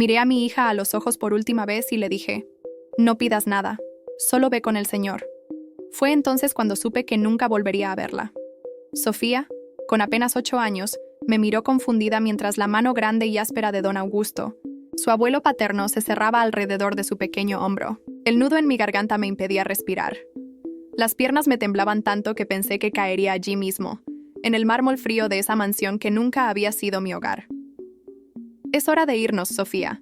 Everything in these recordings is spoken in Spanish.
Miré a mi hija a los ojos por última vez y le dije, no pidas nada, solo ve con el Señor. Fue entonces cuando supe que nunca volvería a verla. Sofía, con apenas 8 años, me miró confundida mientras la mano grande y áspera de don Augusto, su abuelo paterno, se cerraba alrededor de su pequeño hombro. El nudo en mi garganta me impedía respirar. Las piernas me temblaban tanto que pensé que caería allí mismo, en el mármol frío de esa mansión que nunca había sido mi hogar. «Es hora de irnos, Sofía»,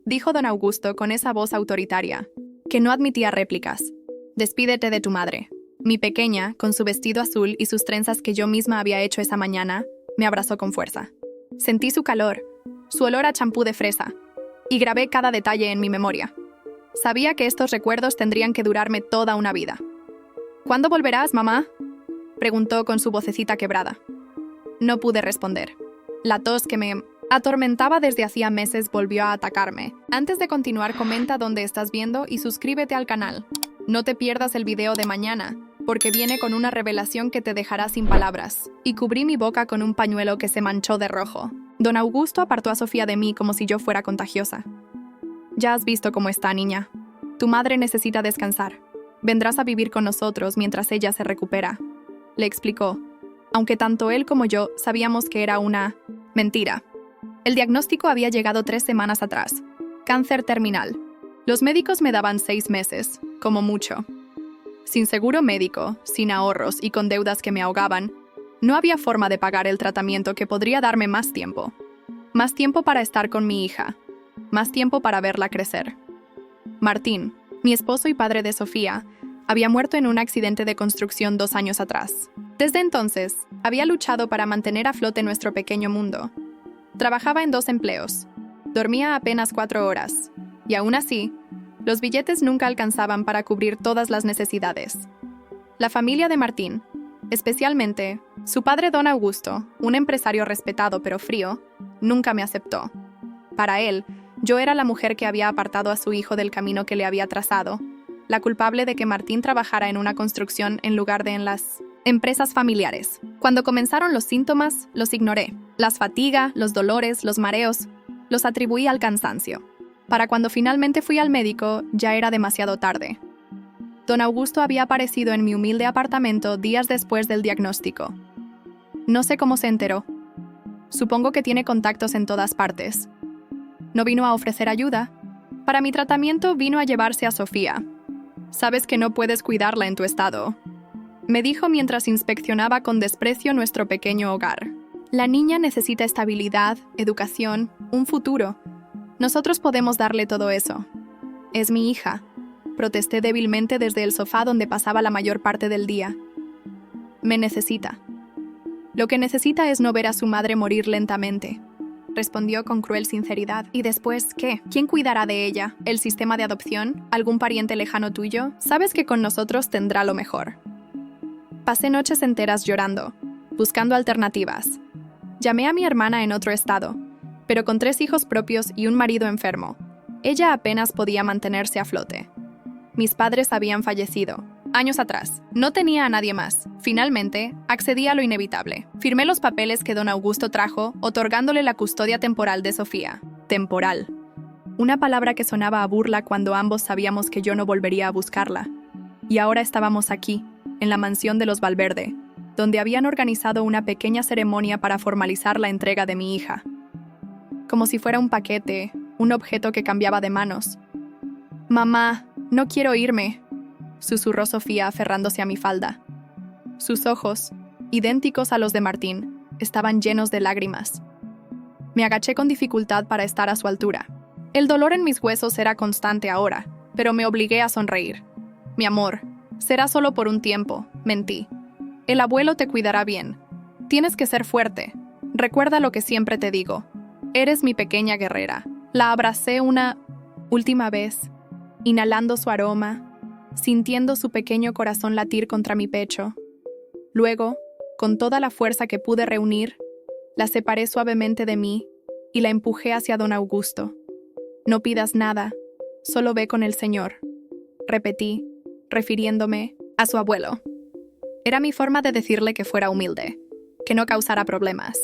dijo don Augusto con esa voz autoritaria, que no admitía réplicas. «Despídete de tu madre». Mi pequeña, con su vestido azul y sus trenzas que yo misma había hecho esa mañana, me abrazó con fuerza. Sentí su calor, su olor a champú de fresa, y grabé cada detalle en mi memoria. Sabía que estos recuerdos tendrían que durarme toda una vida. «¿Cuándo volverás, mamá?», preguntó con su vocecita quebrada. No pude responder. La tos que me atormentaba desde hacía meses volvió a atacarme. Antes de continuar, comenta dónde estás viendo y suscríbete al canal. No te pierdas el video de mañana, porque viene con una revelación que te dejará sin palabras. Y cubrí mi boca con un pañuelo que se manchó de rojo. Don Augusto apartó a Sofía de mí como si yo fuera contagiosa. «Ya has visto cómo está, niña. Tu madre necesita descansar. Vendrás a vivir con nosotros mientras ella se recupera», le explicó, aunque tanto él como yo sabíamos que era una mentira. El diagnóstico había llegado 3 semanas atrás. Cáncer terminal. Los médicos me daban 6 meses, como mucho. Sin seguro médico, sin ahorros y con deudas que me ahogaban, no había forma de pagar el tratamiento que podría darme más tiempo. Más tiempo para estar con mi hija. Más tiempo para verla crecer. Martín, mi esposo y padre de Sofía, había muerto en un accidente de construcción 2 años atrás. Desde entonces, había luchado para mantener a flote nuestro pequeño mundo. Trabajaba en 2 empleos. Dormía apenas 4 horas. Y aún así, los billetes nunca alcanzaban para cubrir todas las necesidades. La familia de Martín, especialmente su padre don Augusto, un empresario respetado pero frío, nunca me aceptó. Para él, yo era la mujer que había apartado a su hijo del camino que le había trazado, la culpable de que Martín trabajara en una construcción en lugar de en las empresas familiares. Cuando comenzaron los síntomas, los ignoré. Las fatiga, los dolores, los mareos, los atribuí al cansancio. Para cuando finalmente fui al médico, ya era demasiado tarde. Don Augusto había aparecido en mi humilde apartamento días después del diagnóstico. No sé cómo se enteró. Supongo que tiene contactos en todas partes. No vino a ofrecer ayuda. Para mi tratamiento vino a llevarse a Sofía. Sabes que no puedes cuidarla en tu estado, me dijo mientras inspeccionaba con desprecio nuestro pequeño hogar. La niña necesita estabilidad, educación, un futuro. Nosotros podemos darle todo eso. Es mi hija, protesté débilmente desde el sofá donde pasaba la mayor parte del día. Me necesita. Lo que necesita es no ver a su madre morir lentamente, respondió con cruel sinceridad. ¿Y después qué? ¿Quién cuidará de ella? ¿El sistema de adopción? ¿Algún pariente lejano tuyo? Sabes que con nosotros tendrá lo mejor. Pasé noches enteras llorando, buscando alternativas. Llamé a mi hermana en otro estado, pero con 3 hijos propios y un marido enfermo. Ella apenas podía mantenerse a flote. Mis padres habían fallecido, años atrás. No tenía a nadie más. Finalmente, accedí a lo inevitable. Firmé los papeles que don Augusto trajo, otorgándole la custodia temporal de Sofía. Temporal. Una palabra que sonaba a burla cuando ambos sabíamos que yo no volvería a buscarla. Y ahora estábamos aquí, en la mansión de los Valverde, donde habían organizado una pequeña ceremonia para formalizar la entrega de mi hija. Como si fuera un paquete, un objeto que cambiaba de manos. «Mamá, no quiero irme», susurró Sofía aferrándose a mi falda. Sus ojos, idénticos a los de Martín, estaban llenos de lágrimas. Me agaché con dificultad para estar a su altura. El dolor en mis huesos era constante ahora, pero me obligué a sonreír. «Mi amor, será solo por un tiempo», mentí. «El abuelo te cuidará bien. Tienes que ser fuerte. Recuerda lo que siempre te digo. Eres mi pequeña guerrera». La abracé una última vez, inhalando su aroma, sintiendo su pequeño corazón latir contra mi pecho. Luego, con toda la fuerza que pude reunir, la separé suavemente de mí y la empujé hacia don Augusto. «No pidas nada, solo ve con el Señor», repetí, refiriéndome a su abuelo. Era mi forma de decirle que fuera humilde, que no causara problemas.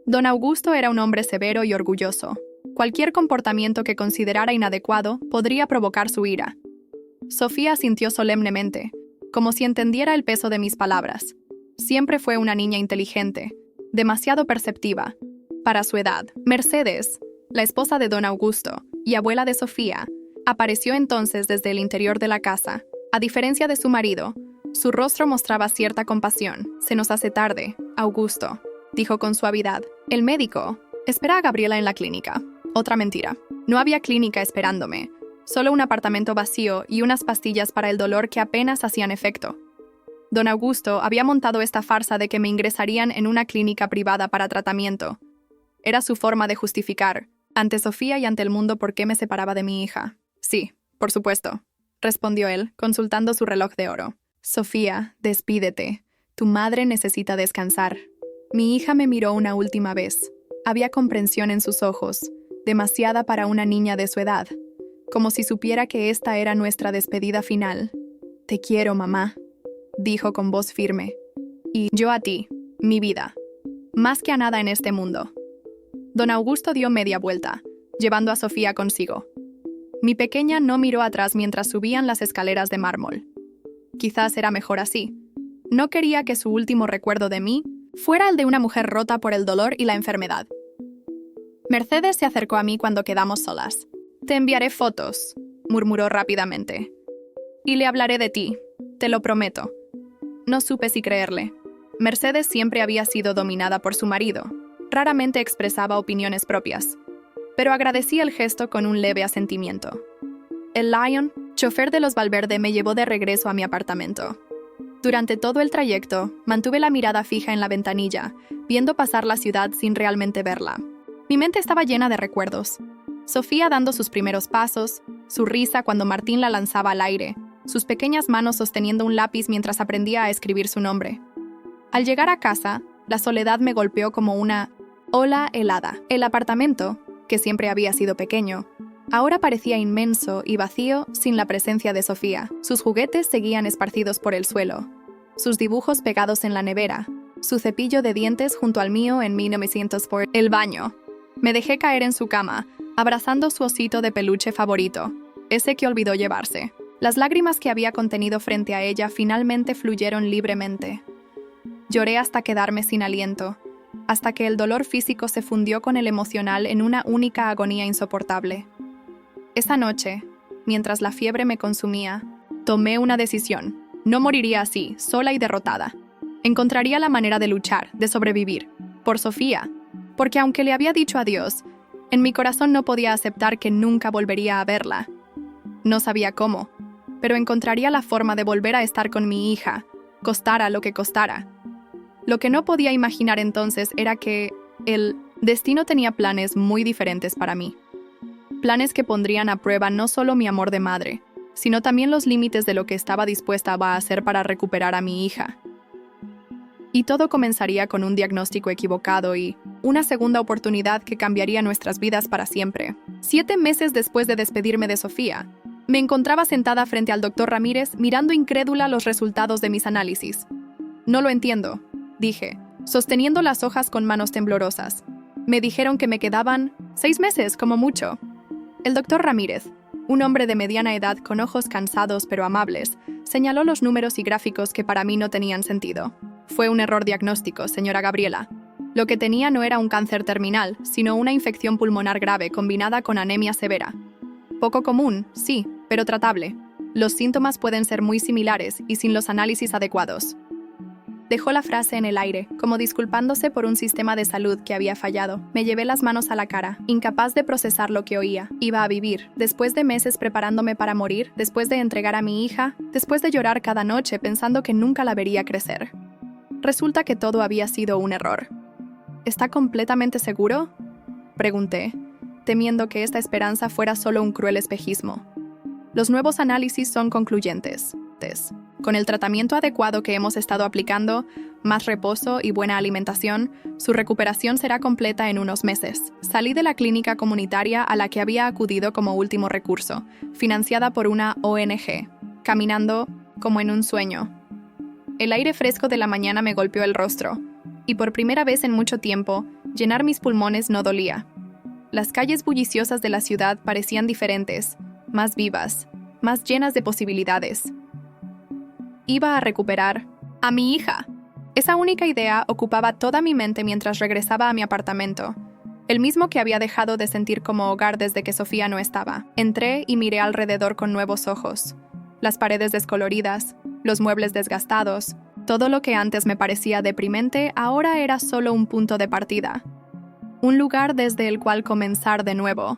Don Augusto era un hombre severo y orgulloso. Cualquier comportamiento que considerara inadecuado podría provocar su ira. Sofía asintió solemnemente, como si entendiera el peso de mis palabras. Siempre fue una niña inteligente, demasiado perceptiva, para su edad. Mercedes, la esposa de don Augusto y abuela de Sofía, apareció entonces desde el interior de la casa. A diferencia de su marido, su rostro mostraba cierta compasión. «Se nos hace tarde, Augusto», dijo con suavidad. «El médico espera a Gabriela en la clínica». Otra mentira. No había clínica esperándome, solo un apartamento vacío y unas pastillas para el dolor que apenas hacían efecto. Don Augusto había montado esta farsa de que me ingresarían en una clínica privada para tratamiento. Era su forma de justificar, ante Sofía y ante el mundo, por qué me separaba de mi hija. «Sí, por supuesto», respondió él, consultando su reloj de oro. «Sofía, despídete. Tu madre necesita descansar». Mi hija me miró una última vez. Había comprensión en sus ojos, demasiada para una niña de su edad, como si supiera que esta era nuestra despedida final. «Te quiero, mamá», dijo con voz firme. «Y yo a ti, mi vida, más que a nada en este mundo». Don Augusto dio media vuelta, llevando a Sofía consigo. Mi pequeña no miró atrás mientras subían las escaleras de mármol. Quizás era mejor así. No quería que su último recuerdo de mí fuera el de una mujer rota por el dolor y la enfermedad. Mercedes se acercó a mí cuando quedamos solas. «Te enviaré fotos», murmuró rápidamente. «Y le hablaré de ti, te lo prometo». No supe si creerle. Mercedes siempre había sido dominada por su marido. Raramente expresaba opiniones propias, pero agradecí el gesto con un leve asentimiento. El Lion, chofer de los Valverde, me llevó de regreso a mi apartamento. Durante todo el trayecto, mantuve la mirada fija en la ventanilla, viendo pasar la ciudad sin realmente verla. Mi mente estaba llena de recuerdos. Sofía dando sus primeros pasos, su risa cuando Martín la lanzaba al aire, sus pequeñas manos sosteniendo un lápiz mientras aprendía a escribir su nombre. Al llegar a casa, la soledad me golpeó como una ola helada. El apartamento, que siempre había sido pequeño, ahora parecía inmenso y vacío sin la presencia de Sofía. Sus juguetes seguían esparcidos por el suelo, sus dibujos pegados en la nevera, su cepillo de dientes junto al mío en 1904. El baño. Me dejé caer en su cama, abrazando su osito de peluche favorito, ese que olvidó llevarse. Las lágrimas que había contenido frente a ella finalmente fluyeron libremente. Lloré hasta quedarme sin aliento, hasta que el dolor físico se fundió con el emocional en una única agonía insoportable. Esa noche, mientras la fiebre me consumía, tomé una decisión. No moriría así, sola y derrotada. Encontraría la manera de luchar, de sobrevivir. Por Sofía, porque aunque le había dicho adiós, en mi corazón no podía aceptar que nunca volvería a verla. No sabía cómo, pero encontraría la forma de volver a estar con mi hija, costara lo que costara. Lo que no podía imaginar entonces era que el destino tenía planes muy diferentes para mí. Planes que pondrían a prueba no solo mi amor de madre, sino también los límites de lo que estaba dispuesta a hacer para recuperar a mi hija. Y todo comenzaría con un diagnóstico equivocado y una segunda oportunidad que cambiaría nuestras vidas para siempre. 7 meses después de despedirme de Sofía, me encontraba sentada frente al doctor Ramírez mirando incrédula los resultados de mis análisis. «No lo entiendo», dije, sosteniendo las hojas con manos temblorosas. Me dijeron que me quedaban 6 meses, como mucho. El doctor Ramírez, un hombre de mediana edad con ojos cansados pero amables, señaló los números y gráficos que para mí no tenían sentido. «Fue un error diagnóstico, señora Gabriela. Lo que tenía no era un cáncer terminal, sino una infección pulmonar grave combinada con anemia severa. Poco común, sí, pero tratable. Los síntomas pueden ser muy similares y sin los análisis adecuados». Dejó la frase en el aire, como disculpándose por un sistema de salud que había fallado. Me llevé las manos a la cara, incapaz de procesar lo que oía. Iba a vivir, después de meses preparándome para morir, después de entregar a mi hija, después de llorar cada noche pensando que nunca la vería crecer. Resulta que todo había sido un error. ¿Está completamente seguro?, pregunté, temiendo que esta esperanza fuera solo un cruel espejismo. Los nuevos análisis son concluyentes. Con el tratamiento adecuado que hemos estado aplicando, más reposo y buena alimentación, su recuperación será completa en unos meses. Salí de la clínica comunitaria a la que había acudido como último recurso, financiada por una ONG, caminando como en un sueño. El aire fresco de la mañana me golpeó el rostro, y por primera vez en mucho tiempo, llenar mis pulmones no dolía. Las calles bulliciosas de la ciudad parecían diferentes, más vivas, más llenas de posibilidades. Iba a recuperar a mi hija. Esa única idea ocupaba toda mi mente mientras regresaba a mi apartamento, el mismo que había dejado de sentir como hogar desde que Sofía no estaba. Entré y miré alrededor con nuevos ojos. Las paredes descoloridas, los muebles desgastados, todo lo que antes me parecía deprimente ahora era solo un punto de partida. Un lugar desde el cual comenzar de nuevo.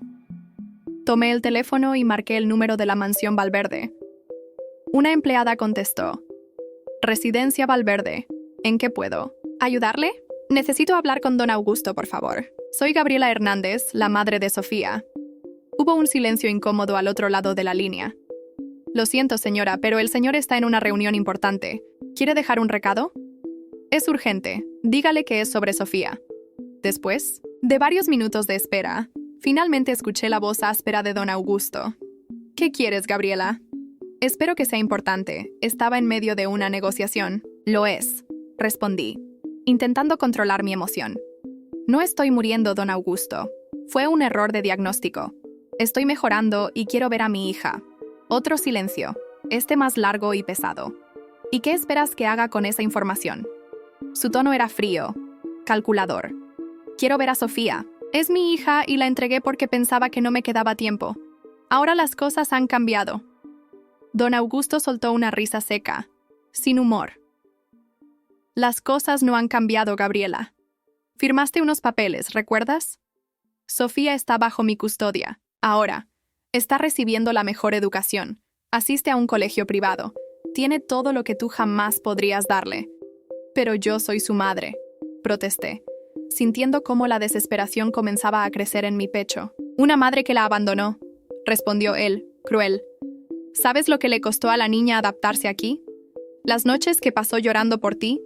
Tomé el teléfono y marqué el número de la mansión Valverde. Una empleada contestó. Residencia Valverde. ¿En qué puedo ayudarle? Necesito hablar con don Augusto, por favor. Soy Gabriela Hernández, la madre de Sofía. Hubo un silencio incómodo al otro lado de la línea. Lo siento, señora, pero el señor está en una reunión importante. ¿Quiere dejar un recado? Es urgente. Dígale que es sobre Sofía. Después de varios minutos de espera, finalmente escuché la voz áspera de don Augusto. ¿Qué quieres, Gabriela? Espero que sea importante. Estaba en medio de una negociación. Lo es, respondí, intentando controlar mi emoción. No estoy muriendo, don Augusto. Fue un error de diagnóstico. Estoy mejorando y quiero ver a mi hija. Otro silencio, este más largo y pesado. ¿Y qué esperas que haga con esa información? Su tono era frío, calculador. Quiero ver a Sofía. Es mi hija y la entregué porque pensaba que no me quedaba tiempo. Ahora las cosas han cambiado. Don Augusto soltó una risa seca, sin humor. Las cosas no han cambiado, Gabriela. Firmaste unos papeles, ¿recuerdas? Sofía está bajo mi custodia. Ahora, está recibiendo la mejor educación. Asiste a un colegio privado. Tiene todo lo que tú jamás podrías darle. Pero yo soy su madre, protesté, sintiendo cómo la desesperación comenzaba a crecer en mi pecho. Una madre que la abandonó, respondió él, cruel. ¿Sabes lo que le costó a la niña adaptarse aquí? Las noches que pasó llorando por ti.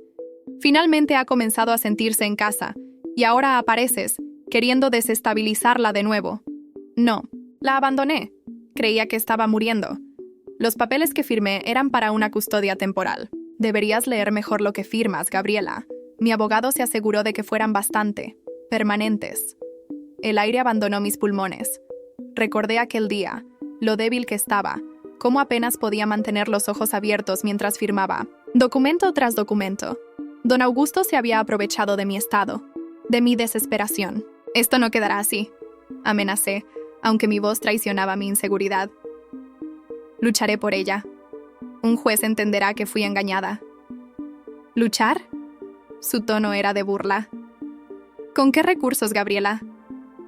Finalmente ha comenzado a sentirse en casa, y ahora apareces, queriendo desestabilizarla de nuevo. No, la abandoné. Creía que estaba muriendo. Los papeles que firmé eran para una custodia temporal. Deberías leer mejor lo que firmas, Gabriela. Mi abogado se aseguró de que fueran bastante permanentes. El aire abandonó mis pulmones. Recordé aquel día, lo débil que estaba, cómo apenas podía mantener los ojos abiertos mientras firmaba, documento tras documento. Don Augusto se había aprovechado de mi estado, de mi desesperación. Esto no quedará así, amenacé, aunque mi voz traicionaba mi inseguridad. Lucharé por ella. Un juez entenderá que fui engañada. ¿Luchar? Su tono era de burla. ¿Con qué recursos, Gabriela?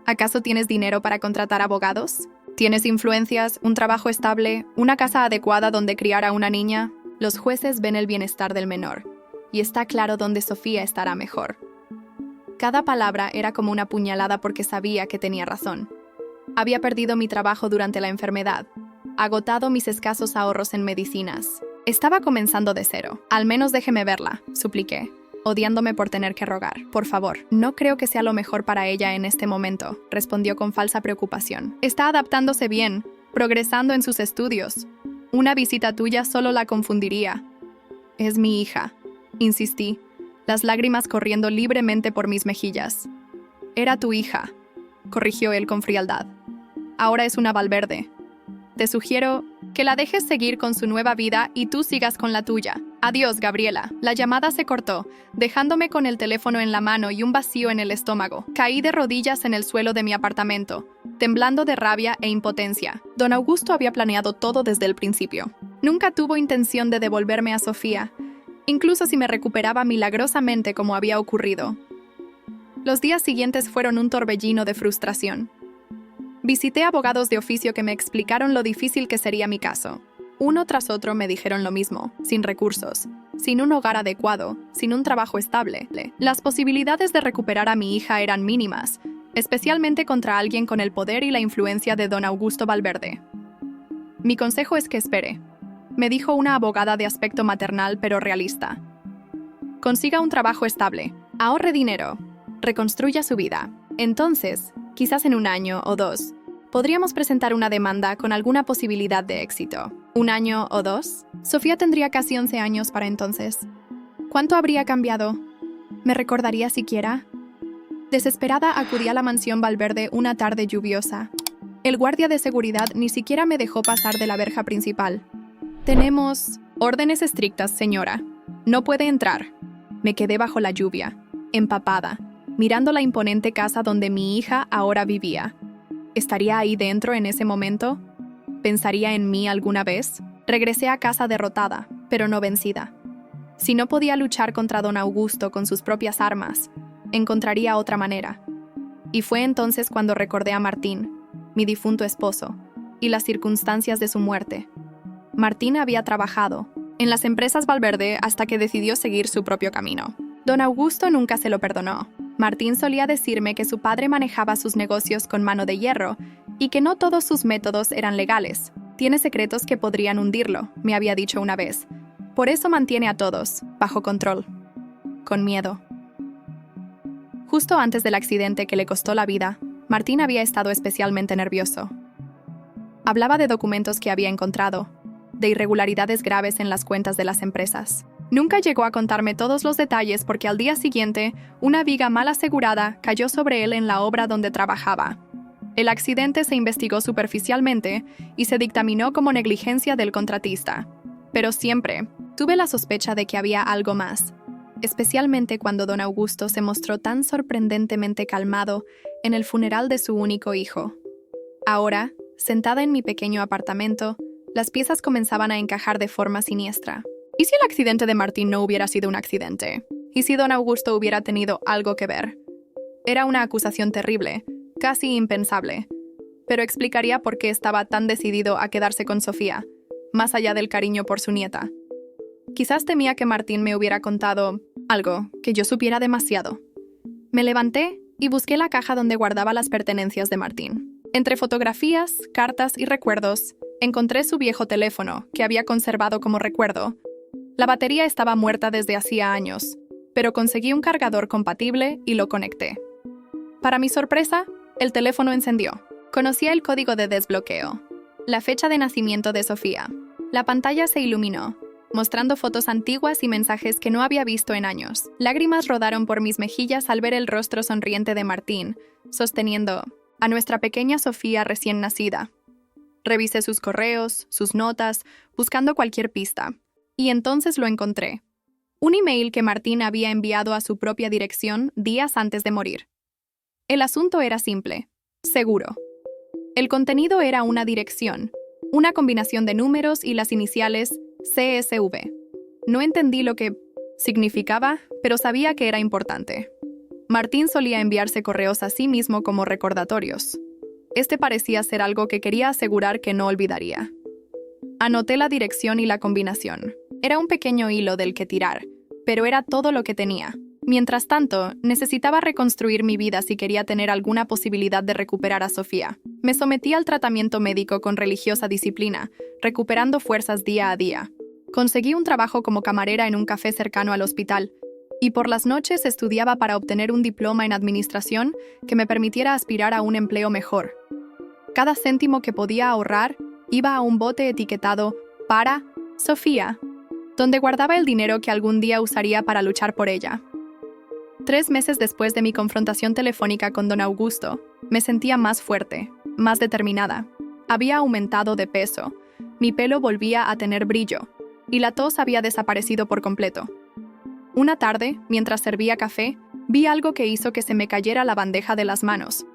¿Acaso tienes dinero para contratar abogados? ¿Tienes influencias, un trabajo estable, una casa adecuada donde criar a una niña? Los jueces ven el bienestar del menor, y está claro dónde Sofía estará mejor. Cada palabra era como una puñalada porque sabía que tenía razón. Había perdido mi trabajo durante la enfermedad, agotado mis escasos ahorros en medicinas. Estaba comenzando de cero. Al menos déjeme verla, supliqué, odiándome por tener que rogar. Por favor, no creo que sea lo mejor para ella en este momento, respondió con falsa preocupación. Está adaptándose bien, progresando en sus estudios. Una visita tuya solo la confundiría. Es mi hija, insistí, las lágrimas corriendo libremente por mis mejillas. Era tu hija, corrigió él con frialdad. Ahora es una Valverde. Te sugiero que la dejes seguir con su nueva vida y tú sigas con la tuya. Adiós, Gabriela. La llamada se cortó, dejándome con el teléfono en la mano y un vacío en el estómago. Caí de rodillas en el suelo de mi apartamento, temblando de rabia e impotencia. Don Augusto había planeado todo desde el principio. Nunca tuvo intención de devolverme a Sofía, incluso si me recuperaba milagrosamente como había ocurrido. Los días siguientes fueron un torbellino de frustración. Visité abogados de oficio que me explicaron lo difícil que sería mi caso. Uno tras otro me dijeron lo mismo, sin recursos, sin un hogar adecuado, sin un trabajo estable. Las posibilidades de recuperar a mi hija eran mínimas, especialmente contra alguien con el poder y la influencia de don Augusto Valverde. Mi consejo es que espere, me dijo una abogada de aspecto maternal pero realista. Consiga un trabajo estable, ahorre dinero, reconstruya su vida. Entonces, quizás en 1 año o 2, podríamos presentar una demanda con alguna posibilidad de éxito. 1 año o 2, Sofía tendría casi 11 años para entonces. ¿Cuánto habría cambiado? ¿Me recordaría siquiera? Desesperada acudí a la mansión Valverde una tarde lluviosa. El guardia de seguridad ni siquiera me dejó pasar de la verja principal. Tenemos órdenes estrictas, señora. No puede entrar. Me quedé bajo la lluvia, empapada, mirando la imponente casa donde mi hija ahora vivía. ¿Estaría ahí dentro en ese momento? ¿Pensaría en mí alguna vez? Regresé a casa derrotada, pero no vencida. Si no podía luchar contra don Augusto con sus propias armas, encontraría otra manera. Y fue entonces cuando recordé a Martín, mi difunto esposo, y las circunstancias de su muerte. Martín había trabajado en las empresas Valverde hasta que decidió seguir su propio camino. Don Augusto nunca se lo perdonó. Martín solía decirme que su padre manejaba sus negocios con mano de hierro y que no todos sus métodos eran legales. Tiene secretos que podrían hundirlo, me había dicho una vez. Por eso mantiene a todos bajo control, con miedo. Justo antes del accidente que le costó la vida, Martín había estado especialmente nervioso. Hablaba de documentos que había encontrado, de irregularidades graves en las cuentas de las empresas. Nunca llegó a contarme todos los detalles porque al día siguiente, una viga mal asegurada cayó sobre él en la obra donde trabajaba. El accidente se investigó superficialmente y se dictaminó como negligencia del contratista. Pero siempre tuve la sospecha de que había algo más, especialmente cuando don Augusto se mostró tan sorprendentemente calmado en el funeral de su único hijo. Ahora, sentada en mi pequeño apartamento, las piezas comenzaban a encajar de forma siniestra. ¿Y si el accidente de Martín no hubiera sido un accidente? ¿Y si don Augusto hubiera tenido algo que ver? Era una acusación terrible, casi impensable, pero explicaría por qué estaba tan decidido a quedarse con Sofía, más allá del cariño por su nieta. Quizás temía que Martín me hubiera contado algo que yo supiera demasiado. Me levanté y busqué la caja donde guardaba las pertenencias de Martín. Entre fotografías, cartas y recuerdos, encontré su viejo teléfono, que había conservado como recuerdo. La batería estaba muerta desde hacía años, pero conseguí un cargador compatible y lo conecté. Para mi sorpresa, el teléfono encendió. Conocía el código de desbloqueo, la fecha de nacimiento de Sofía. La pantalla se iluminó, mostrando fotos antiguas y mensajes que no había visto en años. Lágrimas rodaron por mis mejillas al ver el rostro sonriente de Martín, sosteniendo a nuestra pequeña Sofía recién nacida. Revisé sus correos, sus notas, buscando cualquier pista. Y entonces lo encontré. Un email que Martín había enviado a su propia dirección días antes de morir. El asunto era simple, seguro. El contenido era una dirección, una combinación de números y las iniciales CSV. No entendí lo que significaba, pero sabía que era importante. Martín solía enviarse correos a sí mismo como recordatorios. Este parecía ser algo que quería asegurar que no olvidaría. Anoté la dirección y la combinación. Era un pequeño hilo del que tirar, pero era todo lo que tenía. Mientras tanto, necesitaba reconstruir mi vida si quería tener alguna posibilidad de recuperar a Sofía. Me sometí al tratamiento médico con religiosa disciplina, recuperando fuerzas día a día. Conseguí un trabajo como camarera en un café cercano al hospital, y por las noches estudiaba para obtener un diploma en administración que me permitiera aspirar a un empleo mejor. Cada céntimo que podía ahorrar iba a un bote etiquetado para Sofía, donde guardaba el dinero que algún día usaría para luchar por ella. 3 meses después de mi confrontación telefónica con don Augusto, me sentía más fuerte, más determinada. Había aumentado de peso, mi pelo volvía a tener brillo, y la tos había desaparecido por completo. Una tarde, mientras servía café, vi algo que hizo que se me cayera la bandeja de las manos.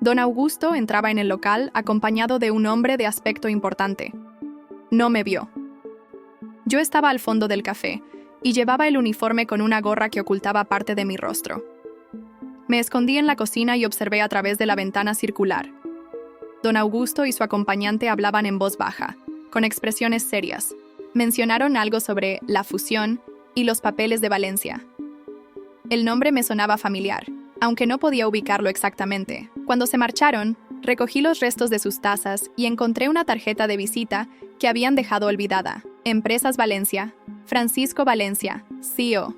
Don Augusto entraba en el local acompañado de un hombre de aspecto importante. No me vio. Yo estaba al fondo del café y llevaba el uniforme con una gorra que ocultaba parte de mi rostro. Me escondí en la cocina y observé a través de la ventana circular. Don Augusto y su acompañante hablaban en voz baja, con expresiones serias. Mencionaron algo sobre la fusión y los papeles de Valencia. El nombre me sonaba familiar, aunque no podía ubicarlo exactamente. Cuando se marcharon, recogí los restos de sus tazas y encontré una tarjeta de visita que habían dejado olvidada. Empresas Valencia, Francisco Valencia, CEO.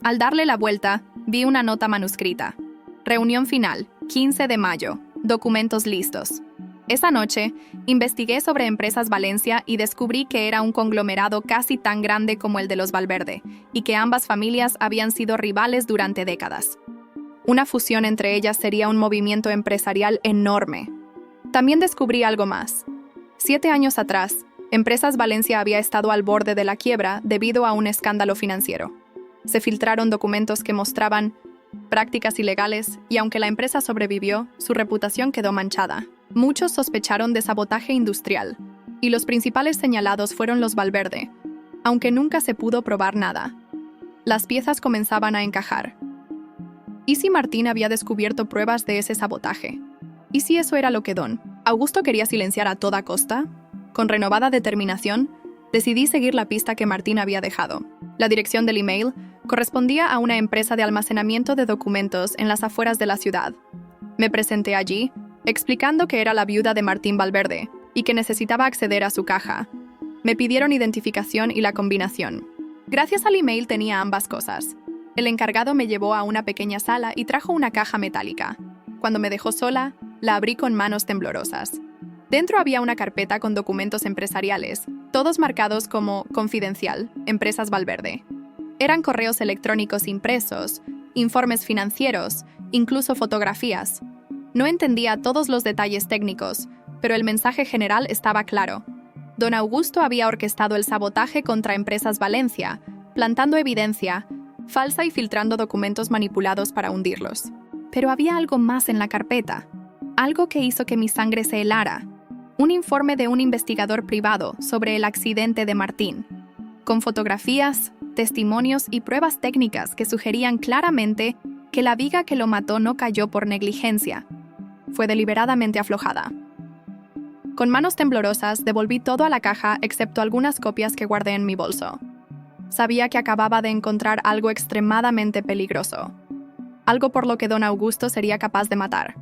Al darle la vuelta, vi una nota manuscrita. Reunión final, 15 de mayo. Documentos listos. Esa noche, investigué sobre Empresas Valencia y descubrí que era un conglomerado casi tan grande como el de los Valverde, y que ambas familias habían sido rivales durante décadas. Una fusión entre ellas sería un movimiento empresarial enorme. También descubrí algo más. 7 años atrás, Empresas Valencia había estado al borde de la quiebra debido a un escándalo financiero. Se filtraron documentos que mostraban prácticas ilegales y aunque la empresa sobrevivió, su reputación quedó manchada. Muchos sospecharon de sabotaje industrial, y los principales señalados fueron los Valverde, aunque nunca se pudo probar nada. Las piezas comenzaban a encajar. ¿Y si Martín había descubierto pruebas de ese sabotaje? ¿Y si eso era lo que don Augusto quería silenciar a toda costa? Con renovada determinación, decidí seguir la pista que Martín había dejado. La dirección del email correspondía a una empresa de almacenamiento de documentos en las afueras de la ciudad. Me presenté allí, explicando que era la viuda de Martín Valverde y que necesitaba acceder a su caja. Me pidieron identificación y la combinación. Gracias al email tenía ambas cosas. El encargado me llevó a una pequeña sala y trajo una caja metálica. Cuando me dejó sola, la abrí con manos temblorosas. Dentro había una carpeta con documentos empresariales, todos marcados como Confidencial, Empresas Valverde. Eran correos electrónicos impresos, informes financieros, incluso fotografías. No entendía todos los detalles técnicos, pero el mensaje general estaba claro. Don Augusto había orquestado el sabotaje contra Empresas Valencia, plantando evidencia falsa y filtrando documentos manipulados para hundirlos. Pero había algo más en la carpeta, algo que hizo que mi sangre se helara. Un informe de un investigador privado sobre el accidente de Martín, con fotografías, testimonios y pruebas técnicas que sugerían claramente que la viga que lo mató no cayó por negligencia. Fue deliberadamente aflojada. Con manos temblorosas devolví todo a la caja excepto algunas copias que guardé en mi bolso. Sabía que acababa de encontrar algo extremadamente peligroso. Algo por lo que don Augusto sería capaz de matar.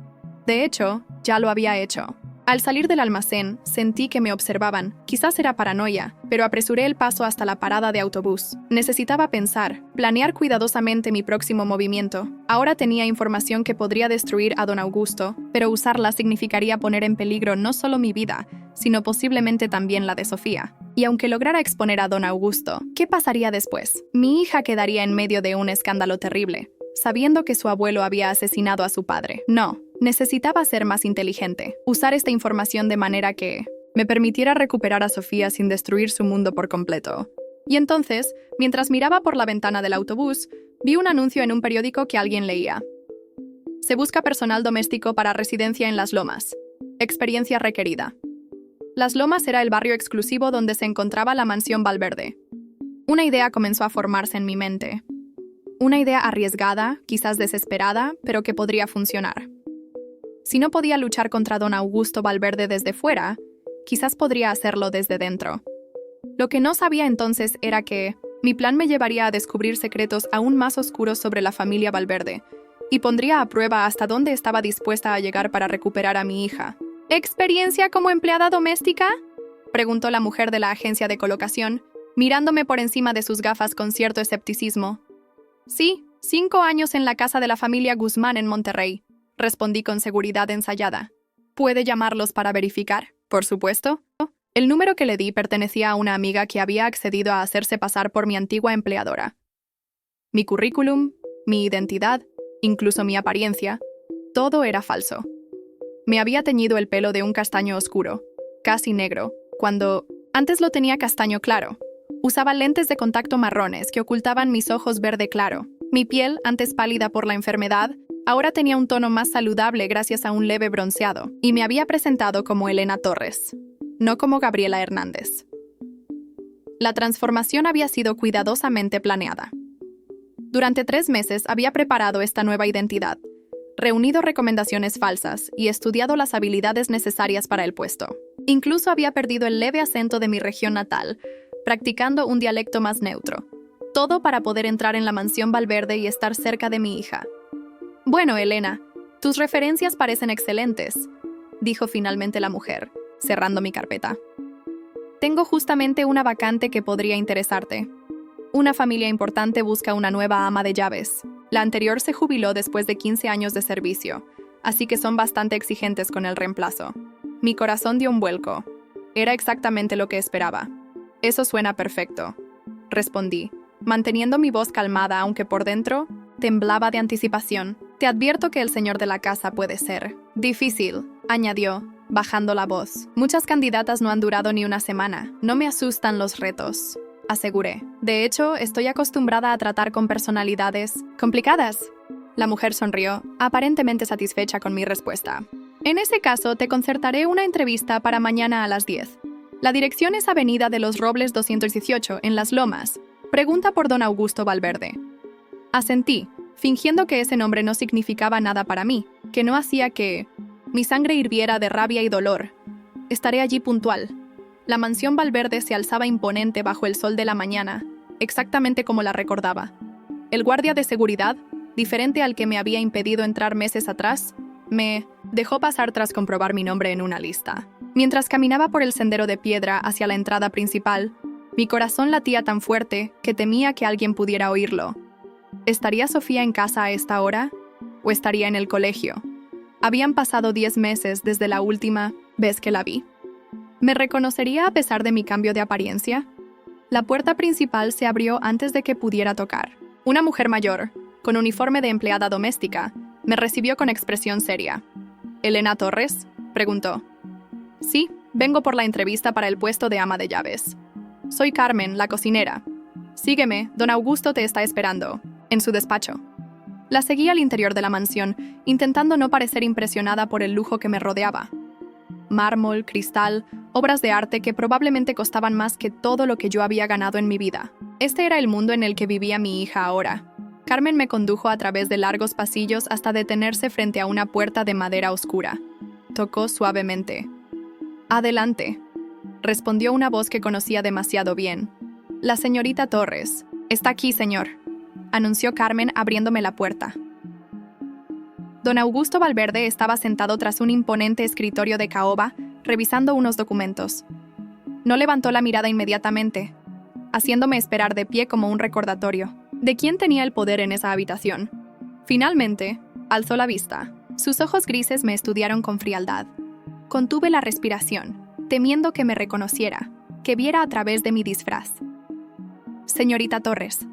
De hecho, ya lo había hecho. Al salir del almacén, sentí que me observaban. Quizás era paranoia, pero apresuré el paso hasta la parada de autobús. Necesitaba pensar, planear cuidadosamente mi próximo movimiento. Ahora tenía información que podría destruir a don Augusto, pero usarla significaría poner en peligro no solo mi vida, sino posiblemente también la de Sofía. Y aunque lograra exponer a don Augusto, ¿qué pasaría después? Mi hija quedaría en medio de un escándalo terrible, sabiendo que su abuelo había asesinado a su padre. No. Necesitaba ser más inteligente, usar esta información de manera que me permitiera recuperar a Sofía sin destruir su mundo por completo. Y entonces, mientras miraba por la ventana del autobús, vi un anuncio en un periódico que alguien leía. Se busca personal doméstico para residencia en Las Lomas. Experiencia requerida. Las Lomas era el barrio exclusivo donde se encontraba la mansión Valverde. Una idea comenzó a formarse en mi mente. Una idea arriesgada, quizás desesperada, pero que podría funcionar. Si no podía luchar contra don Augusto Valverde desde fuera, quizás podría hacerlo desde dentro. Lo que no sabía entonces era que mi plan me llevaría a descubrir secretos aún más oscuros sobre la familia Valverde y pondría a prueba hasta dónde estaba dispuesta a llegar para recuperar a mi hija. ¿Experiencia como empleada doméstica?, preguntó la mujer de la agencia de colocación, mirándome por encima de sus gafas con cierto escepticismo. Sí, 5 años en la casa de la familia Guzmán en Monterrey, respondí con seguridad ensayada. ¿Puede llamarlos para verificar? Por supuesto. El número que le di pertenecía a una amiga que había accedido a hacerse pasar por mi antigua empleadora. Mi currículum, mi identidad, incluso mi apariencia, todo era falso. Me había teñido el pelo de un castaño oscuro, casi negro, cuando antes lo tenía castaño claro. Usaba lentes de contacto marrones que ocultaban mis ojos verde claro. Mi piel, antes pálida por la enfermedad, ahora tenía un tono más saludable gracias a un leve bronceado, y me había presentado como Elena Torres, no como Gabriela Hernández. La transformación había sido cuidadosamente planeada. Durante 3 meses había preparado esta nueva identidad, reunido recomendaciones falsas y estudiado las habilidades necesarias para el puesto. Incluso había perdido el leve acento de mi región natal, practicando un dialecto más neutro. Todo para poder entrar en la mansión Valverde y estar cerca de mi hija. Bueno, Elena, tus referencias parecen excelentes, dijo finalmente la mujer, cerrando mi carpeta. Tengo justamente una vacante que podría interesarte. Una familia importante busca una nueva ama de llaves. La anterior se jubiló después de 15 años de servicio, así que son bastante exigentes con el reemplazo. Mi corazón dio un vuelco. Era exactamente lo que esperaba. Eso suena perfecto, respondí, manteniendo mi voz calmada aunque por dentro temblaba de anticipación. Te advierto que el señor de la casa puede ser difícil, añadió, bajando la voz. Muchas candidatas no han durado ni una semana. No me asustan los retos, aseguré. De hecho, estoy acostumbrada a tratar con personalidades complicadas. La mujer sonrió, aparentemente satisfecha con mi respuesta. En ese caso, te concertaré una entrevista para mañana a las 10. La dirección es Avenida de los Robles 218, en Las Lomas. Pregunta por don Augusto Valverde. Asentí, fingiendo que ese nombre no significaba nada para mí, que no hacía que mi sangre hirviera de rabia y dolor. Estaré allí puntual. La mansión Valverde se alzaba imponente bajo el sol de la mañana, exactamente como la recordaba. El guardia de seguridad, diferente al que me había impedido entrar meses atrás, me dejó pasar tras comprobar mi nombre en una lista. Mientras caminaba por el sendero de piedra hacia la entrada principal, mi corazón latía tan fuerte que temía que alguien pudiera oírlo. ¿Estaría Sofía en casa a esta hora? ¿O estaría en el colegio? Habían pasado 10 meses desde la última vez que la vi. ¿Me reconocería a pesar de mi cambio de apariencia? La puerta principal se abrió antes de que pudiera tocar. Una mujer mayor, con uniforme de empleada doméstica, me recibió con expresión seria. ¿Elena Torres?, preguntó. Sí, vengo por la entrevista para el puesto de ama de llaves. Soy Carmen, la cocinera. Sígueme, don Augusto te está esperando, en su despacho. La seguí al interior de la mansión, intentando no parecer impresionada por el lujo que me rodeaba. Mármol, cristal, obras de arte que probablemente costaban más que todo lo que yo había ganado en mi vida. Este era el mundo en el que vivía mi hija ahora. Carmen me condujo a través de largos pasillos hasta detenerse frente a una puerta de madera oscura. Tocó suavemente. «Adelante», respondió una voz que conocía demasiado bien. «La señorita Torres. Está aquí, señor», anunció Carmen abriéndome la puerta. Don Augusto Valverde estaba sentado tras un imponente escritorio de caoba, revisando unos documentos. No levantó la mirada inmediatamente, haciéndome esperar de pie como un recordatorio de quién tenía el poder en esa habitación. Finalmente, alzó la vista. Sus ojos grises me estudiaron con frialdad. Contuve la respiración, temiendo que me reconociera, que viera a través de mi disfraz. «Señorita Torres»,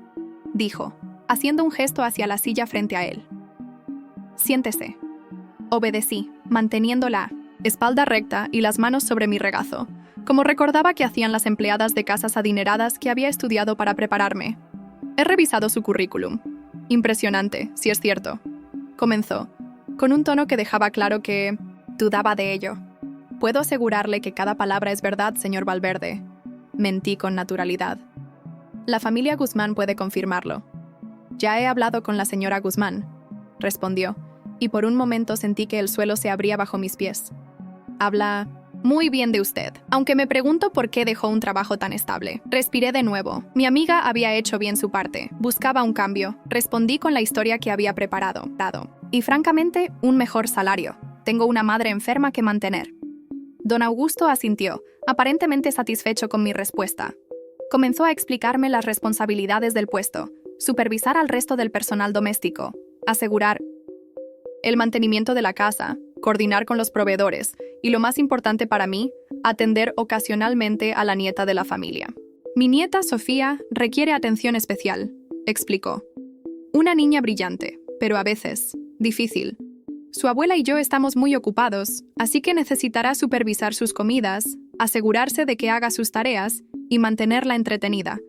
dijo, haciendo un gesto hacia la silla frente a él. «Siéntese». Obedecí, manteniendo la espalda recta y las manos sobre mi regazo, como recordaba que hacían las empleadas de casas adineradas que había estudiado para prepararme. «He revisado su currículum. Impresionante, si es cierto», comenzó, con un tono que dejaba claro que dudaba de ello. «Puedo asegurarle que cada palabra es verdad, señor Valverde». Mentí con naturalidad. «La familia Guzmán puede confirmarlo». «Ya he hablado con la señora Guzmán», respondió, y por un momento sentí que el suelo se abría bajo mis pies. «Habla muy bien de usted, aunque me pregunto por qué dejó un trabajo tan estable». Respiré de nuevo. Mi amiga había hecho bien su parte. Buscaba un cambio. Respondí con la historia que había preparado. Y francamente, un mejor salario. Tengo una madre enferma que mantener. Don Augusto asintió, aparentemente satisfecho con mi respuesta. Comenzó a explicarme las responsabilidades del puesto, supervisar al resto del personal doméstico, asegurar el mantenimiento de la casa, coordinar con los proveedores y, lo más importante para mí, atender ocasionalmente a la nieta de la familia. «Mi nieta, Sofía, requiere atención especial», explicó. «Una niña brillante, pero a veces difícil. Su abuela y yo estamos muy ocupados, así que necesitará supervisar sus comidas, asegurarse de que haga sus tareas y mantenerla entretenida.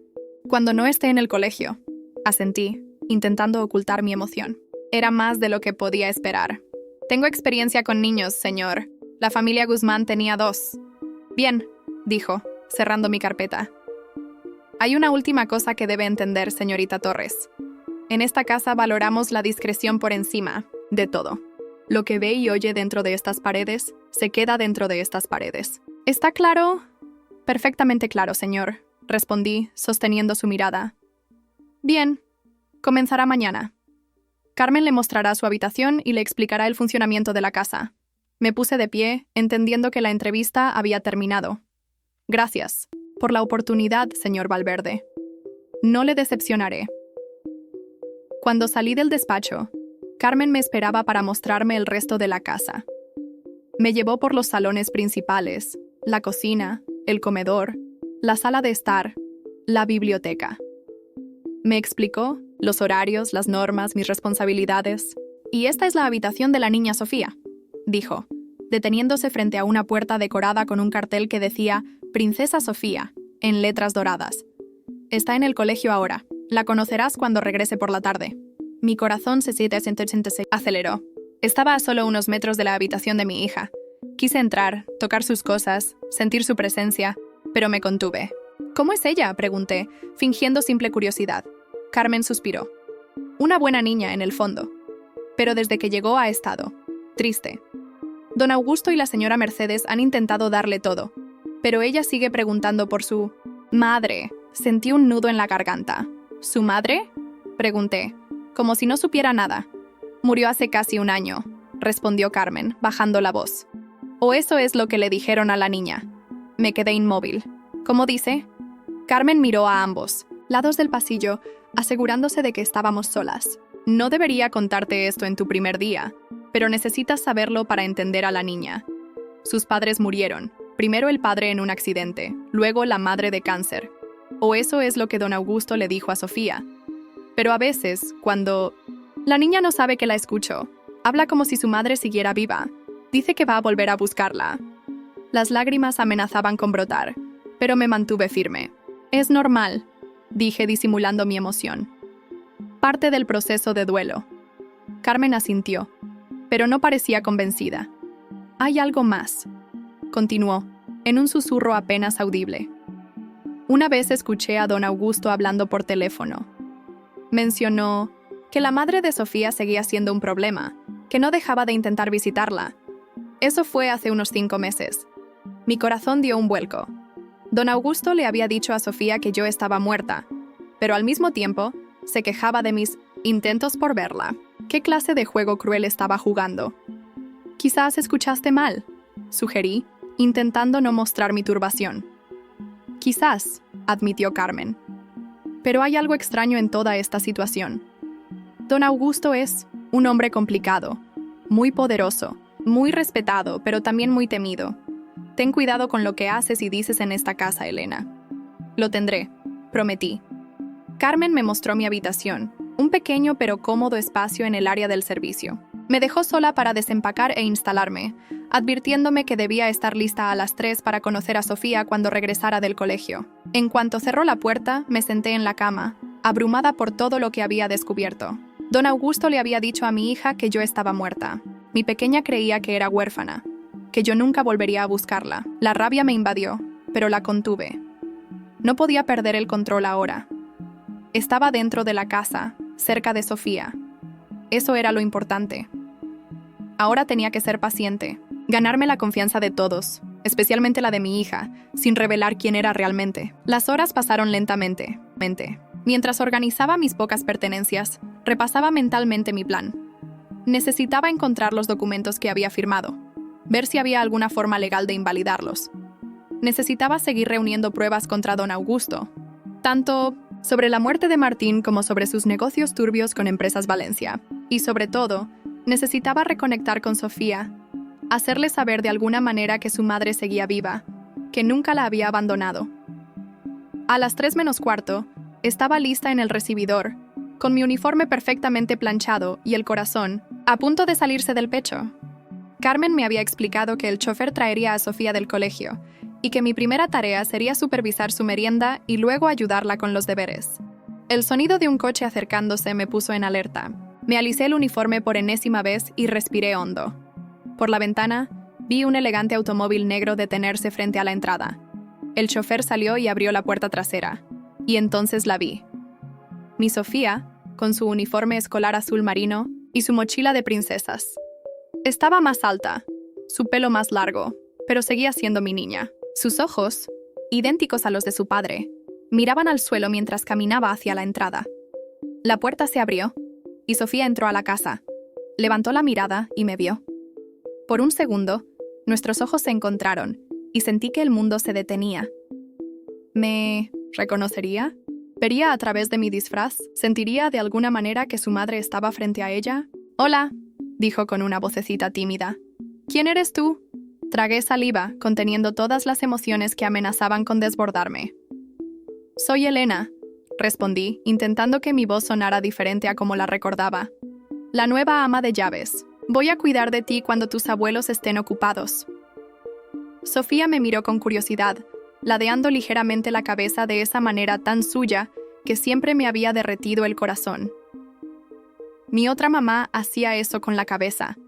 Cuando no esté en el colegio», asentí, intentando ocultar mi emoción. Era más de lo que podía esperar. «Tengo experiencia con niños, señor. La familia Guzmán tenía 2. «Bien», dijo, cerrando mi carpeta. «Hay una última cosa que debe entender, señorita Torres. En esta casa valoramos la discreción por encima de todo. Lo que ve y oye dentro de estas paredes, se queda dentro de estas paredes». «¿Está claro?» «Perfectamente claro, señor», respondí, sosteniendo su mirada. «Bien, comenzará mañana. Carmen le mostrará su habitación y le explicará el funcionamiento de la casa». Me puse de pie, entendiendo que la entrevista había terminado. «Gracias por la oportunidad, señor Valverde. No le decepcionaré». Cuando salí del despacho, Carmen me esperaba para mostrarme el resto de la casa. Me llevó por los salones principales, la cocina, el comedor, la sala de estar, la biblioteca. Me explicó los horarios, las normas, mis responsabilidades, Y esta es la habitación de la niña Sofía, dijo, deteniéndose frente a una puerta decorada con un cartel que decía Princesa Sofía, en letras doradas. Está en el colegio ahora. La conocerás cuando regrese por la tarde. Mi corazón se aceleró. Estaba a solo unos metros de la habitación de mi hija. Quise entrar, tocar sus cosas, sentir su presencia, pero me contuve. ¿Cómo es ella?, pregunté, fingiendo simple curiosidad. Carmen suspiró. Una buena niña, en el fondo. Pero desde que llegó ha estado triste. Don Augusto y la señora Mercedes han intentado darle todo, pero ella sigue preguntando por su madre. Sentí un nudo en la garganta. ¿Su madre?, pregunté, como si no supiera nada. Murió hace casi un año, respondió Carmen, bajando la voz. ¿O eso es lo que le dijeron a la niña? Me quedé inmóvil. ¿Cómo dice? Carmen miró a ambos lados del pasillo, asegurándose de que estábamos solas. No debería contarte esto en tu primer día, pero necesitas saberlo para entender a la niña. Sus padres murieron, primero el padre en un accidente, luego la madre de cáncer. O eso es lo que don Augusto le dijo a Sofía. Pero a veces, cuando... La niña no sabe que la escucho. Habla como si su madre siguiera viva. Dice que va a volver a buscarla. Las lágrimas amenazaban con brotar, pero me mantuve firme. Es normal, dije disimulando mi emoción. Parte del proceso de duelo. Carmen asintió, pero no parecía convencida. Hay algo más, continuó, en un susurro apenas audible. Una vez escuché a don Augusto hablando por teléfono. Mencionó que la madre de Sofía seguía siendo un problema, que no dejaba de intentar visitarla. Eso fue hace unos 5 meses. Mi corazón dio un vuelco. Don Augusto le había dicho a Sofía que yo estaba muerta, pero al mismo tiempo se quejaba de mis intentos por verla. ¿Qué clase de juego cruel estaba jugando? Quizás escuchaste mal, sugerí, intentando no mostrar mi turbación. Quizás, admitió Carmen. Pero hay algo extraño en toda esta situación. Don Augusto es un hombre complicado, muy poderoso, muy respetado, pero también muy temido. Ten cuidado con lo que haces y dices en esta casa, Elena. Lo tendré, prometí. Carmen me mostró mi habitación, un pequeño pero cómodo espacio en el área del servicio. Me dejó sola para desempacar e instalarme, advirtiéndome que debía estar lista a las 3 para conocer a Sofía cuando regresara del colegio. En cuanto cerró la puerta, me senté en la cama, abrumada por todo lo que había descubierto. Don Augusto le había dicho a mi hija que yo estaba muerta. Mi pequeña creía que era huérfana, que yo nunca volvería a buscarla. La rabia me invadió, pero la contuve. No podía perder el control ahora. Estaba dentro de la casa, cerca de Sofía. Eso era lo importante. Ahora tenía que ser paciente, ganarme la confianza de todos, especialmente la de mi hija, sin revelar quién era realmente. Las horas pasaron lentamente. Mientras organizaba mis pocas pertenencias, repasaba mentalmente mi plan. Necesitaba encontrar los documentos que había firmado, ver si había alguna forma legal de invalidarlos. Necesitaba seguir reuniendo pruebas contra don Augusto, tanto sobre la muerte de Martín como sobre sus negocios turbios con Empresas Valencia. Y sobre todo, necesitaba reconectar con Sofía, hacerle saber de alguna manera que su madre seguía viva, que nunca la había abandonado. A las 3 menos cuarto, estaba lista en el recibidor, con mi uniforme perfectamente planchado y el corazón a punto de salirse del pecho. Carmen me había explicado que el chofer traería a Sofía del colegio y que mi primera tarea sería supervisar su merienda y luego ayudarla con los deberes. El sonido de un coche acercándose me puso en alerta. Me alicé el uniforme por enésima vez y respiré hondo. Por la ventana, vi un elegante automóvil negro detenerse frente a la entrada. El chofer salió y abrió la puerta trasera, y entonces la vi. Mi Sofía, con su uniforme escolar azul marino y su mochila de princesas. Estaba más alta, su pelo más largo, pero seguía siendo mi niña. Sus ojos, idénticos a los de su padre, miraban al suelo mientras caminaba hacia la entrada. La puerta se abrió, y Sofía entró a la casa. Levantó la mirada y me vio. Por un segundo, nuestros ojos se encontraron, y sentí que el mundo se detenía. ¿Me reconocería? ¿Vería a través de mi disfraz? ¿Sentiría de alguna manera que su madre estaba frente a ella? «Hola», dijo con una vocecita tímida. «¿Quién eres tú?» Tragué saliva, conteniendo todas las emociones que amenazaban con desbordarme. «Soy Elena», respondí, intentando que mi voz sonara diferente a como la recordaba. la nueva ama de llaves. Voy a cuidar de ti cuando tus abuelos estén ocupados. Sofía me miró con curiosidad, ladeando ligeramente la cabeza de esa manera tan suya que siempre me había derretido el corazón. Mi otra mamá hacía eso con la cabeza,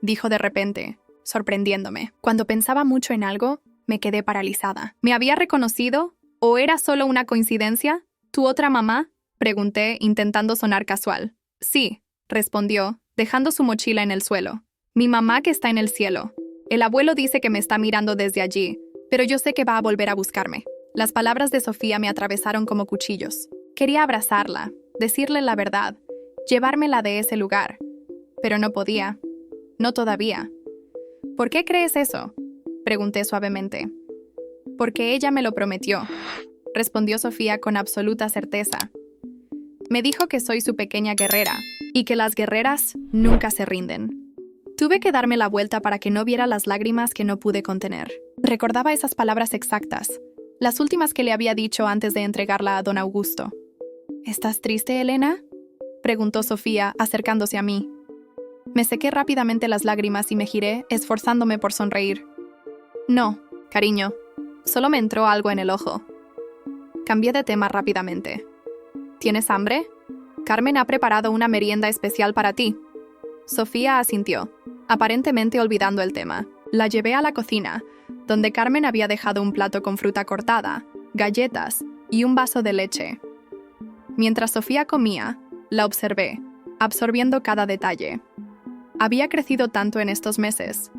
dijo de repente, sorprendiéndome. Cuando pensaba mucho en algo, me quedé paralizada. ¿Me había reconocido? ¿O era solo una coincidencia? ¿Tu otra mamá? Pregunté, intentando sonar casual. Sí, respondió, dejando su mochila en el suelo. Mi mamá que está en el cielo. El abuelo dice que me está mirando desde allí, pero yo sé que va a volver a buscarme. Las palabras de Sofía me atravesaron como cuchillos. Quería abrazarla, decirle la verdad, llevármela de ese lugar, pero no podía. No todavía. ¿Por qué crees eso? Pregunté suavemente. Porque ella me lo prometió, respondió Sofía con absoluta certeza. Me dijo que soy su pequeña guerrera y que las guerreras nunca se rinden. Tuve que darme la vuelta para que no viera las lágrimas que no pude contener. Recordaba esas palabras exactas, las últimas que le había dicho antes de entregarla a don Augusto. ¿Estás triste, Elena?, preguntó Sofía, acercándose a mí. Me sequé rápidamente las lágrimas y me giré, esforzándome por sonreír. No, cariño, solo me entró algo en el ojo. Cambié de tema rápidamente. ¿Tienes hambre? Carmen ha preparado una merienda especial para ti. Sofía asintió, aparentemente olvidando el tema. La llevé a la cocina, donde Carmen había dejado un plato con fruta cortada, galletas y un vaso de leche. Mientras Sofía comía, la observé, absorbiendo cada detalle. Había crecido tanto en estos meses.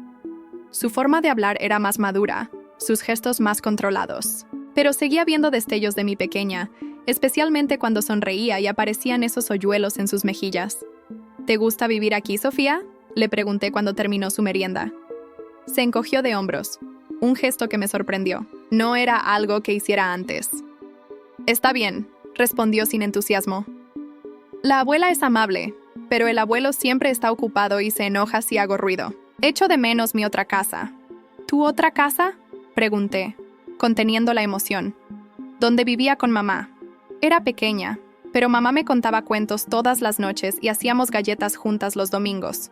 Su forma de hablar era más madura, sus gestos más controlados. Pero seguía viendo destellos de mi pequeña, especialmente cuando sonreía y aparecían esos hoyuelos en sus mejillas. ¿Te gusta vivir aquí, Sofía?, le pregunté cuando terminó su merienda. Se encogió de hombros, un gesto que me sorprendió. No era algo que hiciera antes. Está bien, respondió sin entusiasmo. La abuela es amable, pero el abuelo siempre está ocupado y se enoja si hago ruido. Echo de menos mi otra casa. ¿Tu otra casa?, pregunté, conteniendo la emoción. Donde vivía con mamá. Era pequeña, pero mamá me contaba cuentos todas las noches y hacíamos galletas juntas los domingos.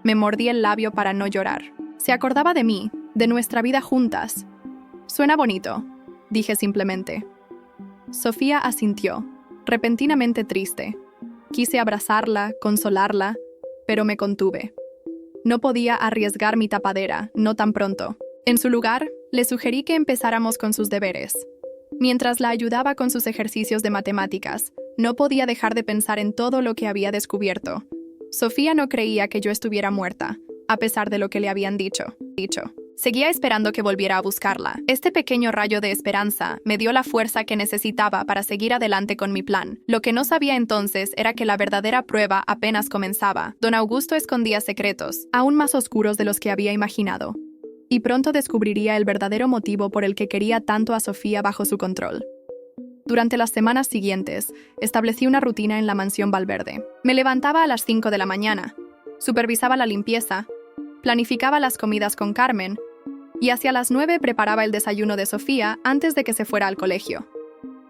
Me mordí el labio para no llorar. Se acordaba de mí, de nuestra vida juntas. Suena bonito, dije simplemente. Sofía asintió, repentinamente triste. Quise abrazarla, consolarla, pero me contuve. No podía arriesgar mi tapadera, no tan pronto. En su lugar, le sugerí que empezáramos con sus deberes. Mientras la ayudaba con sus ejercicios de matemáticas, no podía dejar de pensar en todo lo que había descubierto. Sofía no creía que yo estuviera muerta, a pesar de lo que le habían dicho. Seguía esperando que volviera a buscarla. Este pequeño rayo de esperanza me dio la fuerza que necesitaba para seguir adelante con mi plan. Lo que no sabía entonces era que la verdadera prueba apenas comenzaba. Don Augusto escondía secretos, aún más oscuros de los que había imaginado. Y pronto descubriría el verdadero motivo por el que quería tanto a Sofía bajo su control. Durante las semanas siguientes, establecí una rutina en la mansión Valverde. Me levantaba a las 5 de la mañana, supervisaba la limpieza, planificaba las comidas con Carmen, y hacia las 9 preparaba el desayuno de Sofía antes de que se fuera al colegio.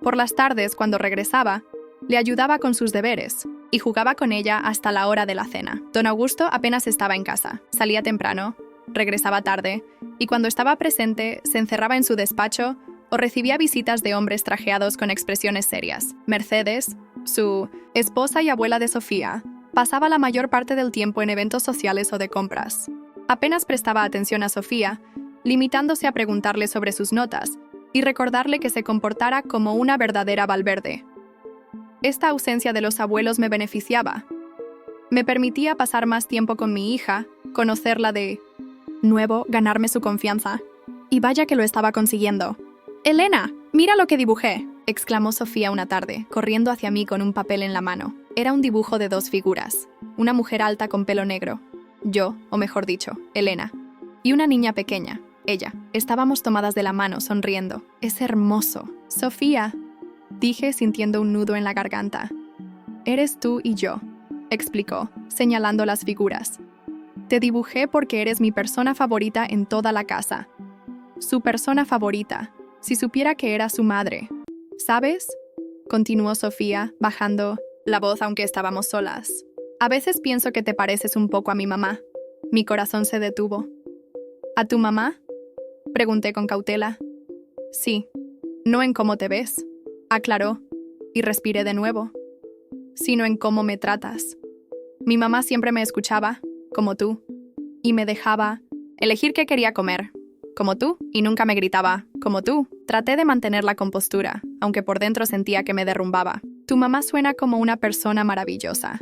Por las tardes, cuando regresaba, le ayudaba con sus deberes, y jugaba con ella hasta la hora de la cena. Don Augusto apenas estaba en casa, salía temprano, regresaba tarde, y cuando estaba presente, se encerraba en su despacho o recibía visitas de hombres trajeados con expresiones serias. Mercedes, su esposa y abuela de Sofía, pasaba la mayor parte del tiempo en eventos sociales o de compras. Apenas prestaba atención a Sofía, limitándose a preguntarle sobre sus notas y recordarle que se comportara como una verdadera Valverde. Esta ausencia de los abuelos me beneficiaba. Me permitía pasar más tiempo con mi hija, conocerla de nuevo, ganarme su confianza. Y vaya que lo estaba consiguiendo. «Elena, mira lo que dibujé», exclamó Sofía una tarde, corriendo hacia mí con un papel en la mano. Era un dibujo de 2 figuras, una mujer alta con pelo negro, yo, o mejor dicho, Elena, y una niña pequeña, ella. Estábamos tomadas de la mano, sonriendo. «Es hermoso». «Sofía», dije sintiendo un nudo en la garganta. «Eres tú y yo», explicó, señalando las figuras. «Te dibujé porque eres mi persona favorita en toda la casa». Su persona favorita. Si supiera que era su madre. ¿Sabes?, continuó Sofía, bajando la voz aunque estábamos solas. A veces pienso que te pareces un poco a mi mamá. Mi corazón se detuvo. ¿A tu mamá? Pregunté con cautela. Sí, no en cómo te ves, aclaró, y respiré de nuevo, sino en cómo me tratas. Mi mamá siempre me escuchaba, como tú, y me dejaba elegir qué quería comer, como tú, y nunca me gritaba, como tú. Traté de mantener la compostura, aunque por dentro sentía que me derrumbaba. Tu mamá suena como una persona maravillosa,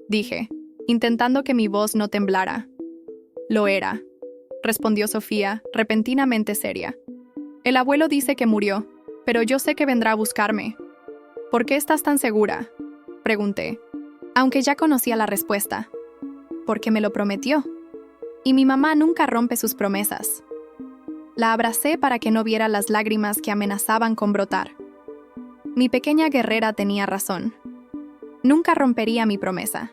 dije, intentando que mi voz no temblara. Lo era, respondió Sofía, repentinamente seria. El abuelo dice que murió, pero yo sé que vendrá a buscarme. ¿Por qué estás tan segura?, pregunté, aunque ya conocía la respuesta. Porque me lo prometió. Y mi mamá nunca rompe sus promesas. La abracé para que no viera las lágrimas que amenazaban con brotar. Mi pequeña guerrera tenía razón. Nunca rompería mi promesa.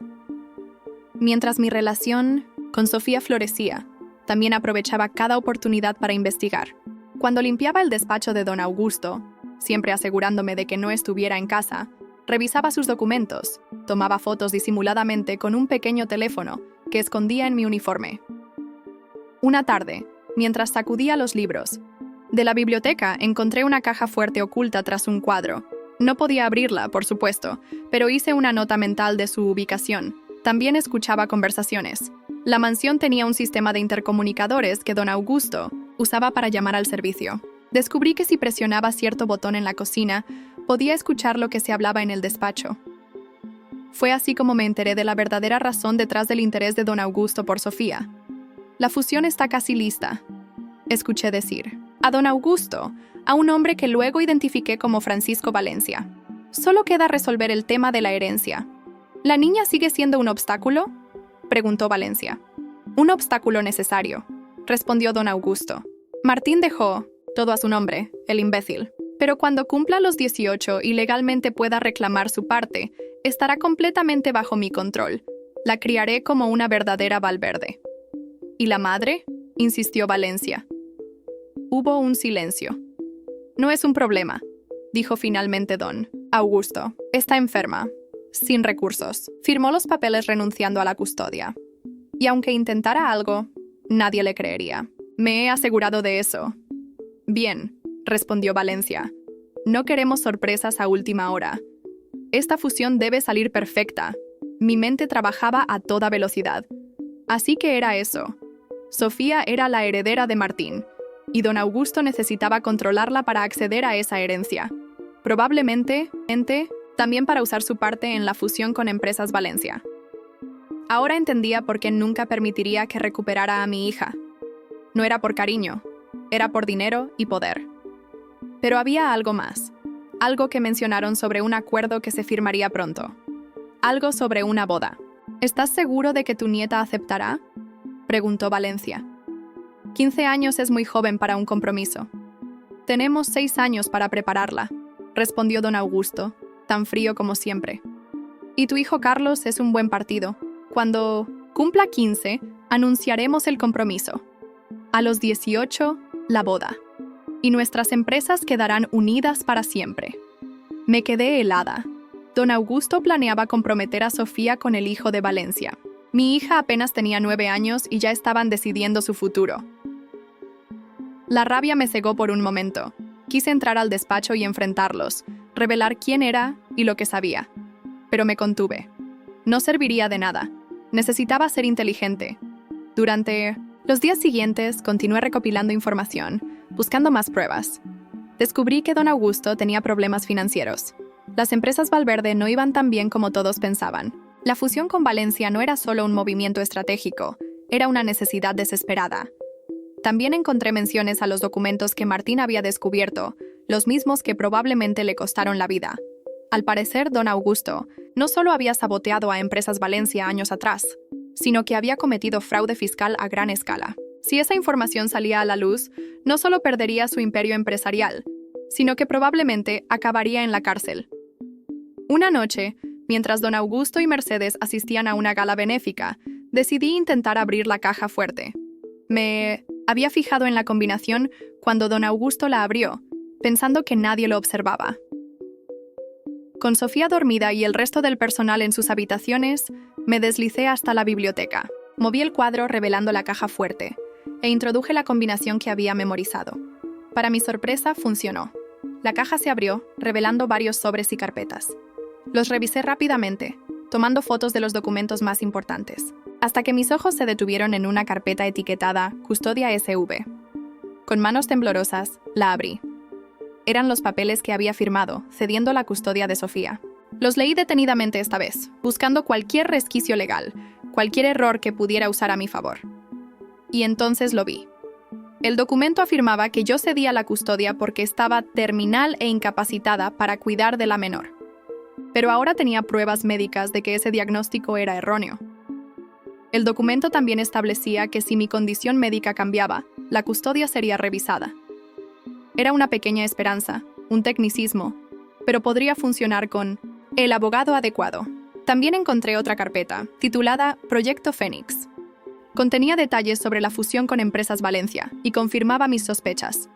Mientras mi relación con Sofía florecía, también aprovechaba cada oportunidad para investigar. Cuando limpiaba el despacho de don Augusto, siempre asegurándome de que no estuviera en casa, revisaba sus documentos, tomaba fotos disimuladamente con un pequeño teléfono que escondía en mi uniforme. Una tarde, mientras sacudía los libros de la biblioteca, encontré una caja fuerte oculta tras un cuadro. No podía abrirla, por supuesto, pero hice una nota mental de su ubicación. También escuchaba conversaciones. La mansión tenía un sistema de intercomunicadores que don Augusto usaba para llamar al servicio. Descubrí que si presionaba cierto botón en la cocina, podía escuchar lo que se hablaba en el despacho. Fue así como me enteré de la verdadera razón detrás del interés de don Augusto por Sofía. La fusión está casi lista, escuché decir a don Augusto, a un hombre que luego identifiqué como Francisco Valencia. Solo queda resolver el tema de la herencia. ¿La niña sigue siendo un obstáculo?, preguntó Valencia. Un obstáculo necesario, respondió don Augusto. Martín dejó todo a su nombre, el imbécil. Pero cuando cumpla los 18 y legalmente pueda reclamar su parte, estará completamente bajo mi control. La criaré como una verdadera Valverde. ¿Y la madre?, insistió Valencia. Hubo un silencio. No es un problema, dijo finalmente don Augusto. Está enferma, sin recursos. Firmó los papeles renunciando a la custodia. Y aunque intentara algo, nadie le creería. Me he asegurado de eso. Bien, respondió Valencia. No queremos sorpresas a última hora. Esta fusión debe salir perfecta. Mi mente trabajaba a toda velocidad. Así que era eso. Sofía era la heredera de Martín, y don Augusto necesitaba controlarla para acceder a esa herencia. Probablemente, también para usar su parte en la fusión con Empresas Valencia. Ahora entendía por qué nunca permitiría que recuperara a mi hija. No era por cariño, era por dinero y poder. Pero había algo más, algo que mencionaron sobre un acuerdo que se firmaría pronto. Algo sobre una boda. ¿Estás seguro de que tu nieta aceptará?, preguntó Valencia. 15 años es muy joven para un compromiso. Tenemos 6 años para prepararla, respondió don Augusto, tan frío como siempre. Y tu hijo Carlos es un buen partido. Cuando cumpla 15, anunciaremos el compromiso. A los 18, la boda. Y nuestras empresas quedarán unidas para siempre. Me quedé helada. Don Augusto planeaba comprometer a Sofía con el hijo de Valencia. Mi hija apenas tenía 9 años y ya estaban decidiendo su futuro. La rabia me cegó por un momento. Quise entrar al despacho y enfrentarlos, revelar quién era y lo que sabía. Pero me contuve. No serviría de nada. Necesitaba ser inteligente. Durante los días siguientes continué recopilando información, buscando más pruebas. Descubrí que don Augusto tenía problemas financieros. Las empresas Valverde no iban tan bien como todos pensaban. La fusión con Valencia no era solo un movimiento estratégico, era una necesidad desesperada. También encontré menciones a los documentos que Martín había descubierto, los mismos que probablemente le costaron la vida. Al parecer, don Augusto no solo había saboteado a Empresas Valencia años atrás, sino que había cometido fraude fiscal a gran escala. Si esa información salía a la luz, no solo perdería su imperio empresarial, sino que probablemente acabaría en la cárcel. Una noche, mientras don Augusto y Mercedes asistían a una gala benéfica, decidí intentar abrir la caja fuerte. Me había fijado en la combinación cuando don Augusto la abrió, pensando que nadie lo observaba. Con Sofía dormida y el resto del personal en sus habitaciones, me deslicé hasta la biblioteca. Moví el cuadro revelando la caja fuerte e introduje la combinación que había memorizado. Para mi sorpresa, funcionó. La caja se abrió, revelando varios sobres y carpetas. Los revisé rápidamente, tomando fotos de los documentos más importantes, hasta que mis ojos se detuvieron en una carpeta etiquetada Custodia SV. Con manos temblorosas, la abrí. Eran los papeles que había firmado, cediendo la custodia de Sofía. Los leí detenidamente esta vez, buscando cualquier resquicio legal, cualquier error que pudiera usar a mi favor. Y entonces lo vi. El documento afirmaba que yo cedía la custodia porque estaba terminal e incapacitada para cuidar de la menor. Pero ahora tenía pruebas médicas de que ese diagnóstico era erróneo. El documento también establecía que si mi condición médica cambiaba, la custodia sería revisada. Era una pequeña esperanza, un tecnicismo, pero podría funcionar con el abogado adecuado. También encontré otra carpeta, titulada Proyecto Fénix. Contenía detalles sobre la fusión con Empresas Valencia y confirmaba mis sospechas.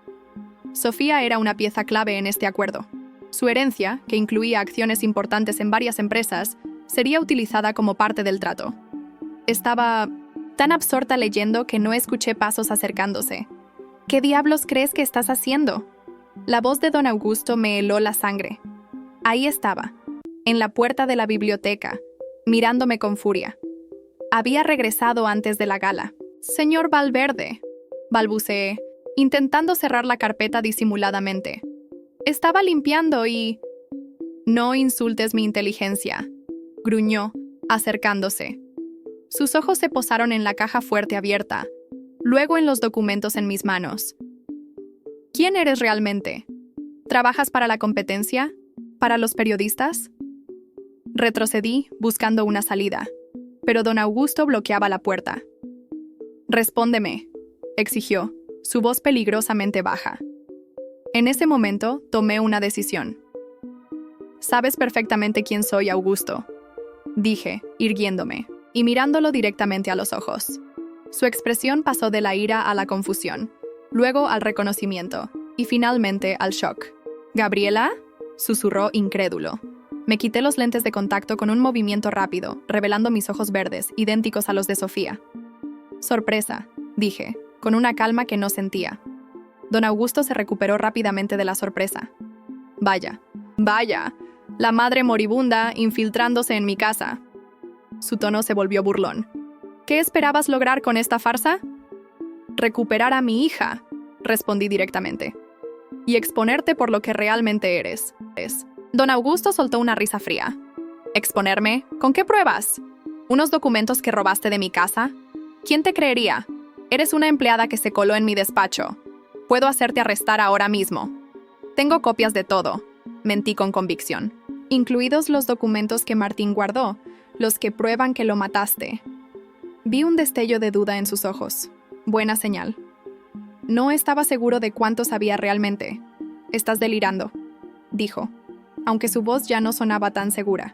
Sofía era una pieza clave en este acuerdo. Su herencia, que incluía acciones importantes en varias empresas, sería utilizada como parte del trato. Estaba tan absorta leyendo que no escuché pasos acercándose. ¿Qué diablos crees que estás haciendo? La voz de don Augusto me heló la sangre. Ahí estaba, en la puerta de la biblioteca, mirándome con furia. Había regresado antes de la gala. «Señor Valverde», balbuceé, intentando cerrar la carpeta disimuladamente. «Estaba limpiando y...» «No insultes mi inteligencia», gruñó, acercándose. Sus ojos se posaron en la caja fuerte abierta, luego en los documentos en mis manos. ¿Quién eres realmente? ¿Trabajas para la competencia? ¿Para los periodistas? Retrocedí, buscando una salida, pero don Augusto bloqueaba la puerta. «Respóndeme», exigió, su voz peligrosamente baja. En ese momento, tomé una decisión. «Sabes perfectamente quién soy, Augusto», dije, irguiéndome y mirándolo directamente a los ojos. Su expresión pasó de la ira a la confusión, luego al reconocimiento y finalmente al shock. «¿Gabriela?», susurró incrédulo. Me quité los lentes de contacto con un movimiento rápido, revelando mis ojos verdes, idénticos a los de Sofía. «Sorpresa», dije, con una calma que no sentía. Don Augusto se recuperó rápidamente de la sorpresa. «Vaya, vaya, la madre moribunda infiltrándose en mi casa». Su tono se volvió burlón. «¿Qué esperabas lograr con esta farsa?» «Recuperar a mi hija», respondí directamente. «Y exponerte por lo que realmente eres». Don Augusto soltó una risa fría. «¿Exponerme? ¿Con qué pruebas? ¿Unos documentos que robaste de mi casa? ¿Quién te creería? Eres una empleada que se coló en mi despacho. Puedo hacerte arrestar ahora mismo. Tengo copias de todo», mentí con convicción. «Incluidos los documentos que Martín guardó, los que prueban que lo mataste». Vi un destello de duda en sus ojos. Buena señal. No estaba seguro de cuánto sabía realmente. «Estás delirando», dijo, aunque su voz ya no sonaba tan segura.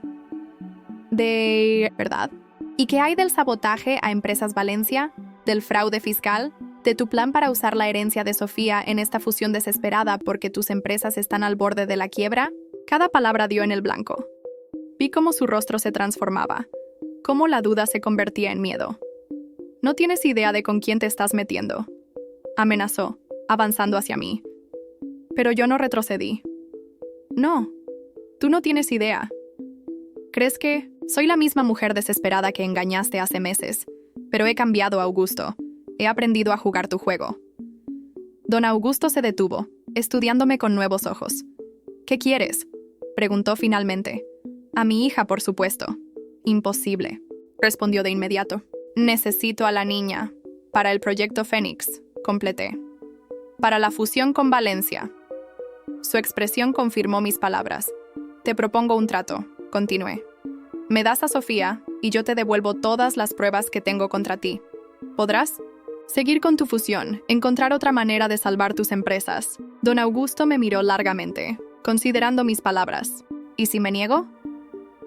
«¿De verdad? ¿Y qué hay del sabotaje a Empresas Valencia? ¿Del fraude fiscal? ¿De tu plan para usar la herencia de Sofía en esta fusión desesperada porque tus empresas están al borde de la quiebra?» Cada palabra dio en el blanco. Vi cómo su rostro se transformaba, cómo la duda se convertía en miedo. «No tienes idea de con quién te estás metiendo», amenazó, avanzando hacia mí. Pero yo no retrocedí. «No, tú no tienes idea. ¿Crees que soy la misma mujer desesperada que engañaste hace meses? Pero he cambiado, Augusto. He aprendido a jugar tu juego». Don Augusto se detuvo, estudiándome con nuevos ojos. «¿Qué quieres?», preguntó finalmente. «A mi hija, por supuesto». «Imposible», respondió de inmediato. «Necesito a la niña. Para el proyecto Fénix», completé. «Para la fusión con Valencia». Su expresión confirmó mis palabras. «Te propongo un trato», continué. «Me das a Sofía y yo te devuelvo todas las pruebas que tengo contra ti. ¿Podrás? Seguir con tu fusión, encontrar otra manera de salvar tus empresas». Don Augusto me miró largamente, considerando mis palabras. «¿Y si me niego?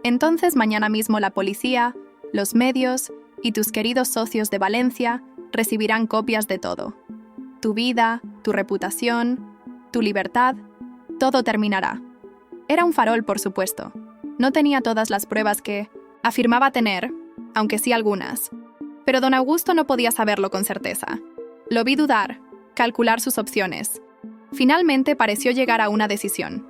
Entonces mañana mismo la policía, los medios y tus queridos socios de Valencia recibirán copias de todo. Tu vida, tu reputación, tu libertad, todo terminará. Era un farol, por supuesto. No tenía todas las pruebas que afirmaba tener, aunque sí algunas. Pero don Augusto no podía saberlo con certeza. Lo vi dudar, calcular sus opciones. Finalmente pareció llegar a una decisión.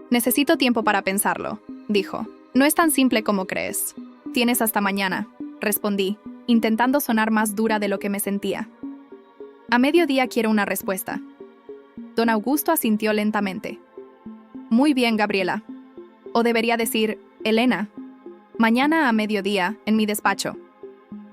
«Necesito tiempo para pensarlo», dijo. «No es tan simple como crees». «Tienes hasta mañana», respondí, intentando sonar más dura de lo que me sentía. «A mediodía quiero una respuesta». Don Augusto asintió lentamente. «Muy bien, Gabriela. O debería decir, Elena. Mañana a mediodía, en mi despacho».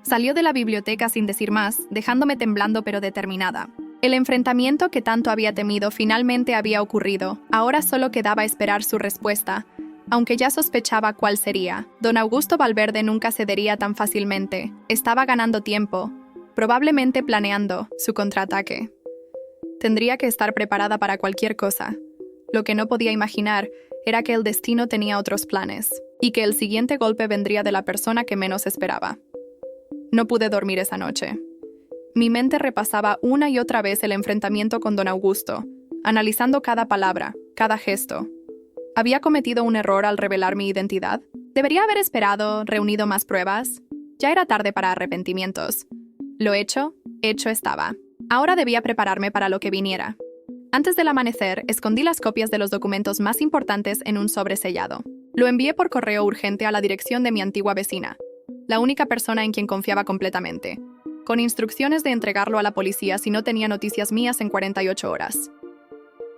Salió de la biblioteca sin decir más, dejándome temblando pero determinada. El enfrentamiento que tanto había temido finalmente había ocurrido. Ahora solo quedaba esperar su respuesta, aunque ya sospechaba cuál sería. Don Augusto Valverde nunca cedería tan fácilmente. Estaba ganando tiempo, probablemente planeando su contraataque. Tendría que estar preparada para cualquier cosa. Lo que no podía imaginar era que el destino tenía otros planes, y que el siguiente golpe vendría de la persona que menos esperaba. No pude dormir esa noche. Mi mente repasaba una y otra vez el enfrentamiento con don Augusto, analizando cada palabra, cada gesto. ¿Había cometido un error al revelar mi identidad? ¿Debería haber esperado, reunido más pruebas? Ya era tarde para arrepentimientos. Lo hecho estaba. Ahora debía prepararme para lo que viniera. Antes del amanecer, escondí las copias de los documentos más importantes en un sobre sellado. Lo envié por correo urgente a la dirección de mi antigua vecina, la única persona en quien confiaba completamente, con instrucciones de entregarlo a la policía si no tenía noticias mías en 48 horas.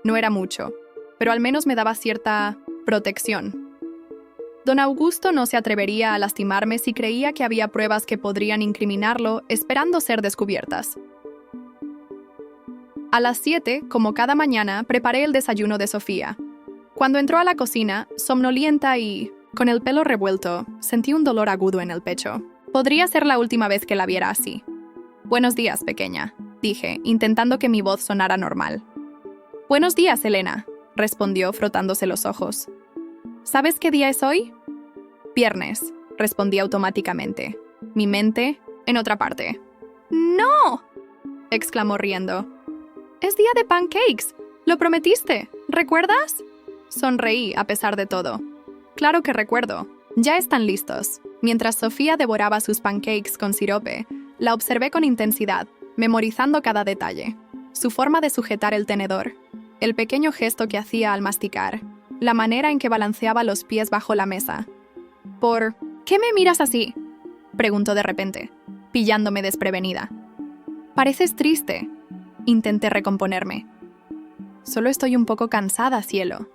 No era mucho, pero al menos me daba cierta protección. Don Augusto no se atrevería a lastimarme si creía que había pruebas que podrían incriminarlo, esperando ser descubiertas. A las 7, como cada mañana, preparé el desayuno de Sofía. Cuando entró a la cocina, somnolienta y con el pelo revuelto, sentí un dolor agudo en el pecho. Podría ser la última vez que la viera así. «Buenos días, pequeña», dije, intentando que mi voz sonara normal. «Buenos días, Elena», respondió, frotándose los ojos. «¿Sabes qué día es hoy?» «Viernes», respondí automáticamente, mi mente en otra parte. «¡No!», exclamó riendo. «Es día de pancakes. Lo prometiste. ¿Recuerdas?» Sonreí a pesar de todo. «Claro que recuerdo. Ya están listos». Mientras Sofía devoraba sus pancakes con sirope, la observé con intensidad, memorizando cada detalle. Su forma de sujetar el tenedor, el pequeño gesto que hacía al masticar, la manera en que balanceaba los pies bajo la mesa. «¿Por qué me miras así?», preguntó de repente, pillándome desprevenida. «Pareces triste». Intenté recomponerme. «Solo estoy un poco cansada, cielo.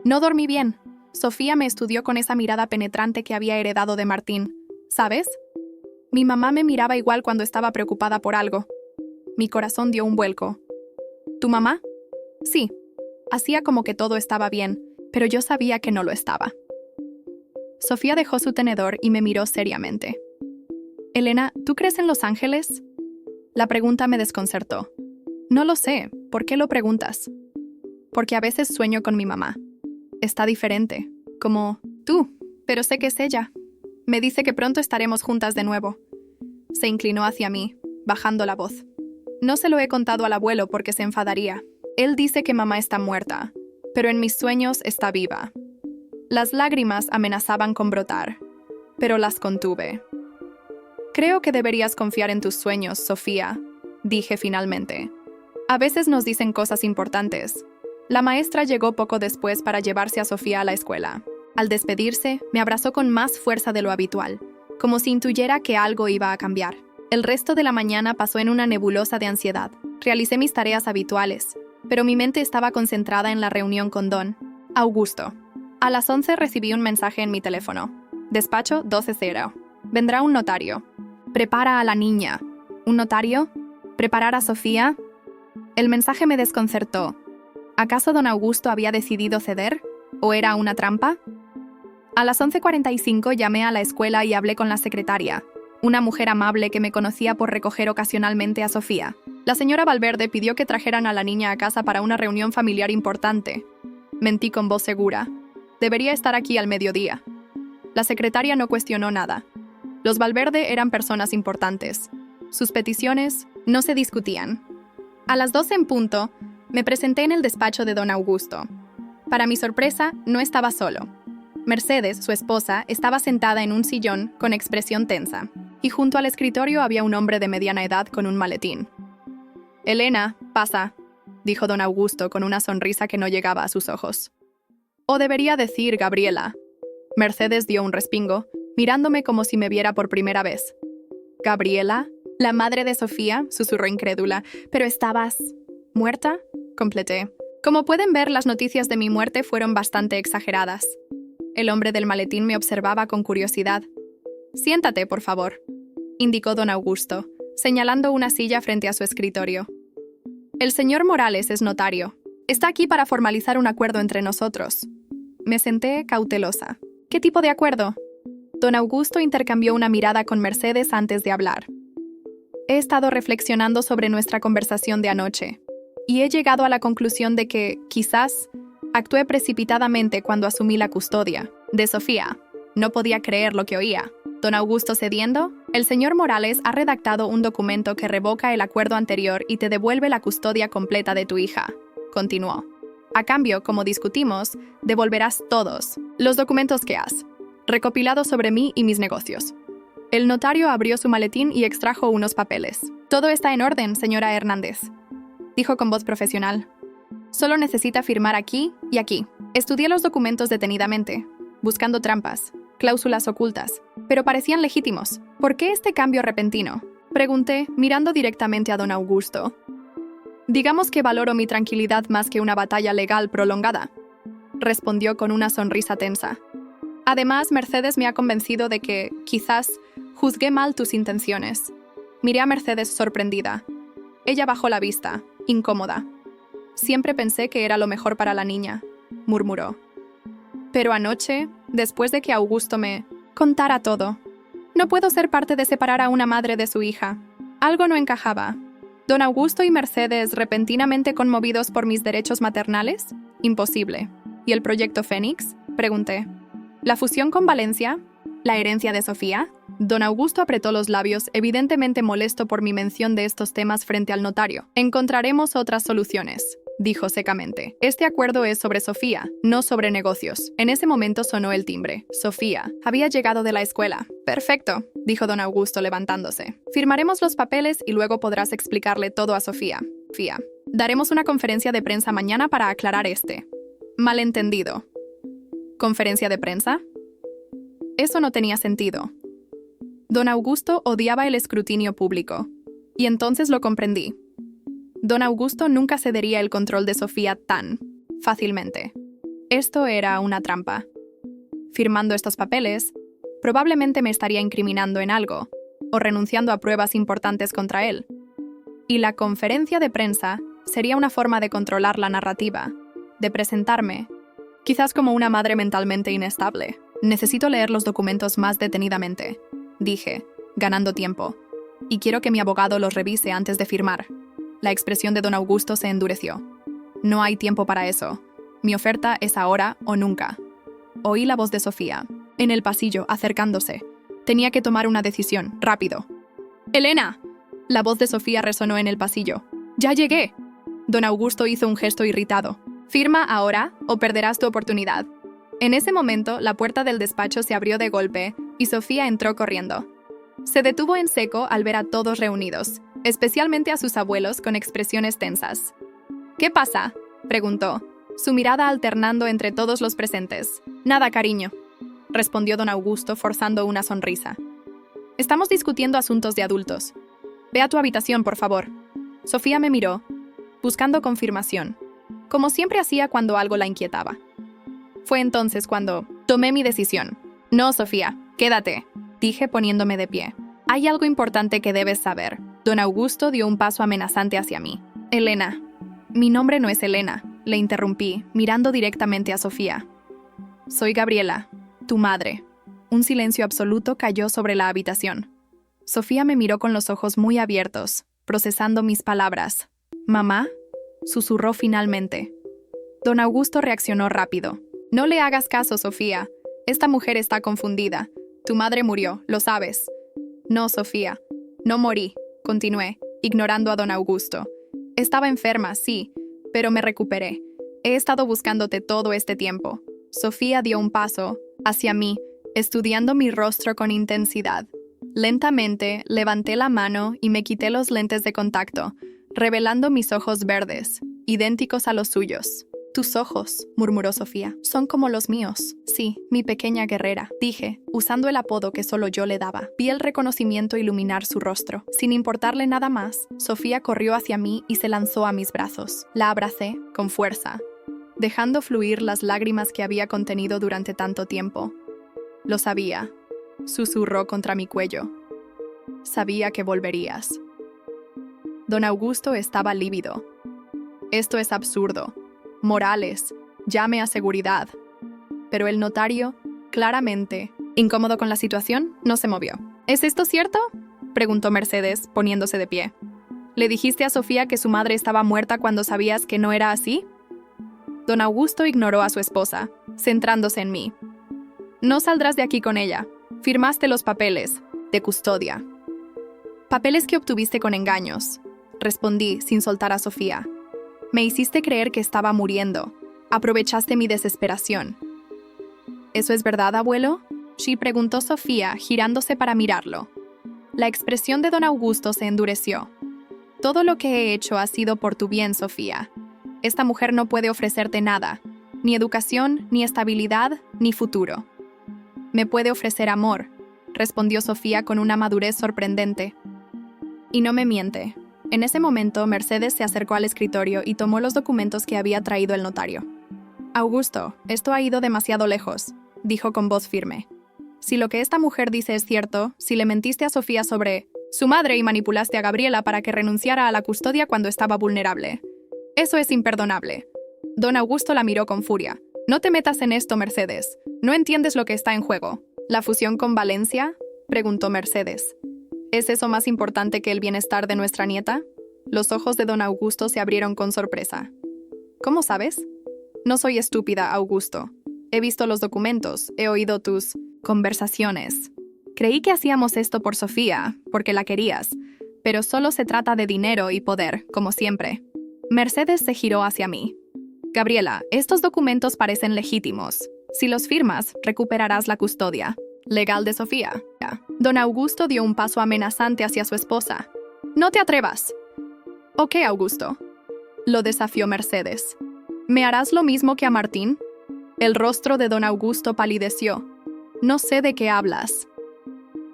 No dormí bien». Sofía me estudió con esa mirada penetrante que había heredado de Martín. ¿Sabes? Mi mamá me miraba igual cuando estaba preocupada por algo. Mi corazón dio un vuelco. ¿Tu mamá? Sí. Hacía como que todo estaba bien, pero yo sabía que no lo estaba. Sofía dejó su tenedor y me miró seriamente. «Elena, ¿tú crees en los ángeles?» La pregunta me desconcertó. «No lo sé. ¿Por qué lo preguntas?» «Porque a veces sueño con mi mamá. Está diferente, como tú, pero sé que es ella. Me dice que pronto estaremos juntas de nuevo». Se inclinó hacia mí, bajando la voz. «No se lo he contado al abuelo porque se enfadaría. Él dice que mamá está muerta, pero en mis sueños está viva». Las lágrimas amenazaban con brotar, pero las contuve. «Creo que deberías confiar en tus sueños, Sofía», dije finalmente. «A veces nos dicen cosas importantes». La maestra llegó poco después para llevarse a Sofía a la escuela. Al despedirse, me abrazó con más fuerza de lo habitual, como si intuyera que algo iba a cambiar. El resto de la mañana pasó en una nebulosa de ansiedad. Realicé mis tareas habituales, pero mi mente estaba concentrada en la reunión con don Augusto. A las 11 recibí un mensaje en mi teléfono. Despacho 12-0. Vendrá un notario. Prepara a la niña. ¿Un notario? ¿Preparar a Sofía? El mensaje me desconcertó. ¿Acaso don Augusto había decidido ceder? ¿O era una trampa? A las 11:45 llamé a la escuela y hablé con la secretaria, una mujer amable que me conocía por recoger ocasionalmente a Sofía. La señora Valverde pidió que trajeran a la niña a casa para una reunión familiar importante. Mentí con voz segura. Debería estar aquí al mediodía. La secretaria no cuestionó nada. Los Valverde eran personas importantes. Sus peticiones no se discutían. A las 12 en punto, me presenté en el despacho de don Augusto. Para mi sorpresa, no estaba solo. Mercedes, su esposa, estaba sentada en un sillón con expresión tensa, y junto al escritorio había un hombre de mediana edad con un maletín. «Elena, pasa», dijo don Augusto con una sonrisa que no llegaba a sus ojos. «O debería decir Gabriela». Mercedes dio un respingo, mirándome como si me viera por primera vez. «¿Gabriela? ¿La madre de Sofía?», susurró incrédula. «¿Pero estabas muerta?», completé. Como pueden ver, las noticias de mi muerte fueron bastante exageradas. El hombre del maletín me observaba con curiosidad. «Siéntate, por favor», indicó don Augusto, señalando una silla frente a su escritorio. «El señor Morales es notario. Está aquí para formalizar un acuerdo entre nosotros». Me senté cautelosa. «¿Qué tipo de acuerdo?». Don Augusto intercambió una mirada con Mercedes antes de hablar. «He estado reflexionando sobre nuestra conversación de anoche, y he llegado a la conclusión de que, quizás, actué precipitadamente cuando asumí la custodia de Sofía». No podía creer lo que oía. Don Augusto cediendo, el señor Morales ha redactado un documento que revoca el acuerdo anterior y te devuelve la custodia completa de tu hija, continuó. A cambio, como discutimos, devolverás todos los documentos que has recopilado sobre mí y mis negocios. El notario abrió su maletín y extrajo unos papeles. «Todo está en orden, señora Hernández», dijo con voz profesional. «Solo necesita firmar aquí y aquí». Estudié los documentos detenidamente, buscando trampas, cláusulas ocultas, pero parecían legítimos. «¿Por qué este cambio repentino?», pregunté, mirando directamente a don Augusto. «Digamos que valoro mi tranquilidad más que una batalla legal prolongada», respondió con una sonrisa tensa. «Además, Mercedes me ha convencido de que, quizás, juzgué mal tus intenciones». Miré a Mercedes sorprendida. Ella bajó la vista, incómoda. «Siempre pensé que era lo mejor para la niña», murmuró. «Pero anoche, después de que Augusto me contara todo, no puedo ser parte de separar a una madre de su hija». Algo no encajaba. ¿Don Augusto y Mercedes repentinamente conmovidos por mis derechos maternales? Imposible. ¿Y el proyecto Fénix?, pregunté. ¿La fusión con Valencia? ¿La herencia de Sofía? Don Augusto apretó los labios, evidentemente molesto por mi mención de estos temas frente al notario. «Encontraremos otras soluciones», dijo secamente. «Este acuerdo es sobre Sofía, no sobre negocios». En ese momento sonó el timbre. Sofía había llegado de la escuela. «Perfecto», dijo don Augusto levantándose. «Firmaremos los papeles y luego podrás explicarle todo a Sofía. Daremos una conferencia de prensa mañana para aclarar este malentendido». ¿Conferencia de prensa? Eso no tenía sentido. Don Augusto odiaba el escrutinio público. Y entonces lo comprendí. Don Augusto nunca cedería el control de Sofía tan fácilmente. Esto era una trampa. Firmando estos papeles, probablemente me estaría incriminando en algo, o renunciando a pruebas importantes contra él. Y la conferencia de prensa sería una forma de controlar la narrativa, de presentarme, quizás como una madre mentalmente inestable. «Necesito leer los documentos más detenidamente», dije, ganando tiempo, «y quiero que mi abogado los revise antes de firmar». La expresión de don Augusto se endureció. «No hay tiempo para eso. Mi oferta es ahora o nunca». Oí la voz de Sofía, en el pasillo, acercándose. Tenía que tomar una decisión, rápido. «¡Elena!». La voz de Sofía resonó en el pasillo. «¡Ya llegué!». Don Augusto hizo un gesto irritado. «Firma ahora o perderás tu oportunidad». En ese momento, la puerta del despacho se abrió de golpe y Sofía entró corriendo. Se detuvo en seco al ver a todos reunidos, especialmente a sus abuelos con expresiones tensas. «¿Qué pasa?», preguntó, su mirada alternando entre todos los presentes. «Nada, cariño», respondió don Augusto forzando una sonrisa. «Estamos discutiendo asuntos de adultos. Ve a tu habitación, por favor». Sofía me miró, buscando confirmación, como siempre hacía cuando algo la inquietaba. Fue entonces cuando tomé mi decisión. «No, Sofía, quédate», dije poniéndome de pie. «Hay algo importante que debes saber». Don Augusto dio un paso amenazante hacia mí. «Elena». «Mi nombre no es Elena», le interrumpí, mirando directamente a Sofía. «Soy Gabriela, tu madre». Un silencio absoluto cayó sobre la habitación. Sofía me miró con los ojos muy abiertos, procesando mis palabras. «¿Mamá?», susurró finalmente. Don Augusto reaccionó rápido. «No le hagas caso, Sofía. Esta mujer está confundida. Tu madre murió, lo sabes». «No, Sofía. No morí», continué, ignorando a don Augusto. «Estaba enferma, sí, pero me recuperé. He estado buscándote todo este tiempo. Sofía dio un paso hacia mí, estudiando mi rostro con intensidad. Lentamente levanté la mano y me quité los lentes de contacto, revelando mis ojos verdes, idénticos a los suyos. «Tus ojos», murmuró Sofía, «son como los míos». «Sí, mi pequeña guerrera», dije, usando el apodo que solo yo le daba. Vi el reconocimiento iluminar su rostro. Sin importarle nada más, Sofía corrió hacia mí y se lanzó a mis brazos. La abracé, con fuerza, dejando fluir las lágrimas que había contenido durante tanto tiempo. «Lo sabía», susurró contra mi cuello. «Sabía que volverías». Don Augusto estaba lívido. «Esto es absurdo. Morales, llame a seguridad». Pero el notario, claramente incómodo con la situación, no se movió. «¿Es esto cierto?», preguntó Mercedes, poniéndose de pie. «¿Le dijiste a Sofía que su madre estaba muerta cuando sabías que no era así?». Don Augusto ignoró a su esposa, centrándose en mí. «No saldrás de aquí con ella. Firmaste los papeles de custodia». «Papeles que obtuviste con engaños», respondí sin soltar a Sofía. «Me hiciste creer que estaba muriendo. Aprovechaste mi desesperación». «¿Eso es verdad, abuelo?», preguntó Sofía, girándose para mirarlo. La expresión de don Augusto se endureció. «Todo lo que he hecho ha sido por tu bien, Sofía. Esta mujer no puede ofrecerte nada, ni educación, ni estabilidad, ni futuro». «Me puede ofrecer amor», respondió Sofía con una madurez sorprendente. «Y no me miente». En ese momento, Mercedes se acercó al escritorio y tomó los documentos que había traído el notario. «Augusto, esto ha ido demasiado lejos», dijo con voz firme. «Si lo que esta mujer dice es cierto, si le mentiste a Sofía sobre su madre y manipulaste a Gabriela para que renunciara a la custodia cuando estaba vulnerable, eso es imperdonable». Don Augusto la miró con furia. «No te metas en esto, Mercedes. No entiendes lo que está en juego». «¿La fusión con Valencia?», preguntó Mercedes. «¿Es eso más importante que el bienestar de nuestra nieta?». Los ojos de don Augusto se abrieron con sorpresa. «¿Cómo sabes?». «No soy estúpida, Augusto. He visto los documentos, he oído tus conversaciones. Creí que hacíamos esto por Sofía, porque la querías, pero solo se trata de dinero y poder, como siempre». Mercedes se giró hacia mí. «Gabriela, estos documentos parecen legítimos. Si los firmas, recuperarás la custodia legal de Sofía». Don Augusto dio un paso amenazante hacia su esposa. «No te atrevas». «¿O qué, Augusto?», lo desafió Mercedes. «¿Me harás lo mismo que a Martín?». El rostro de don Augusto palideció. «No sé de qué hablas».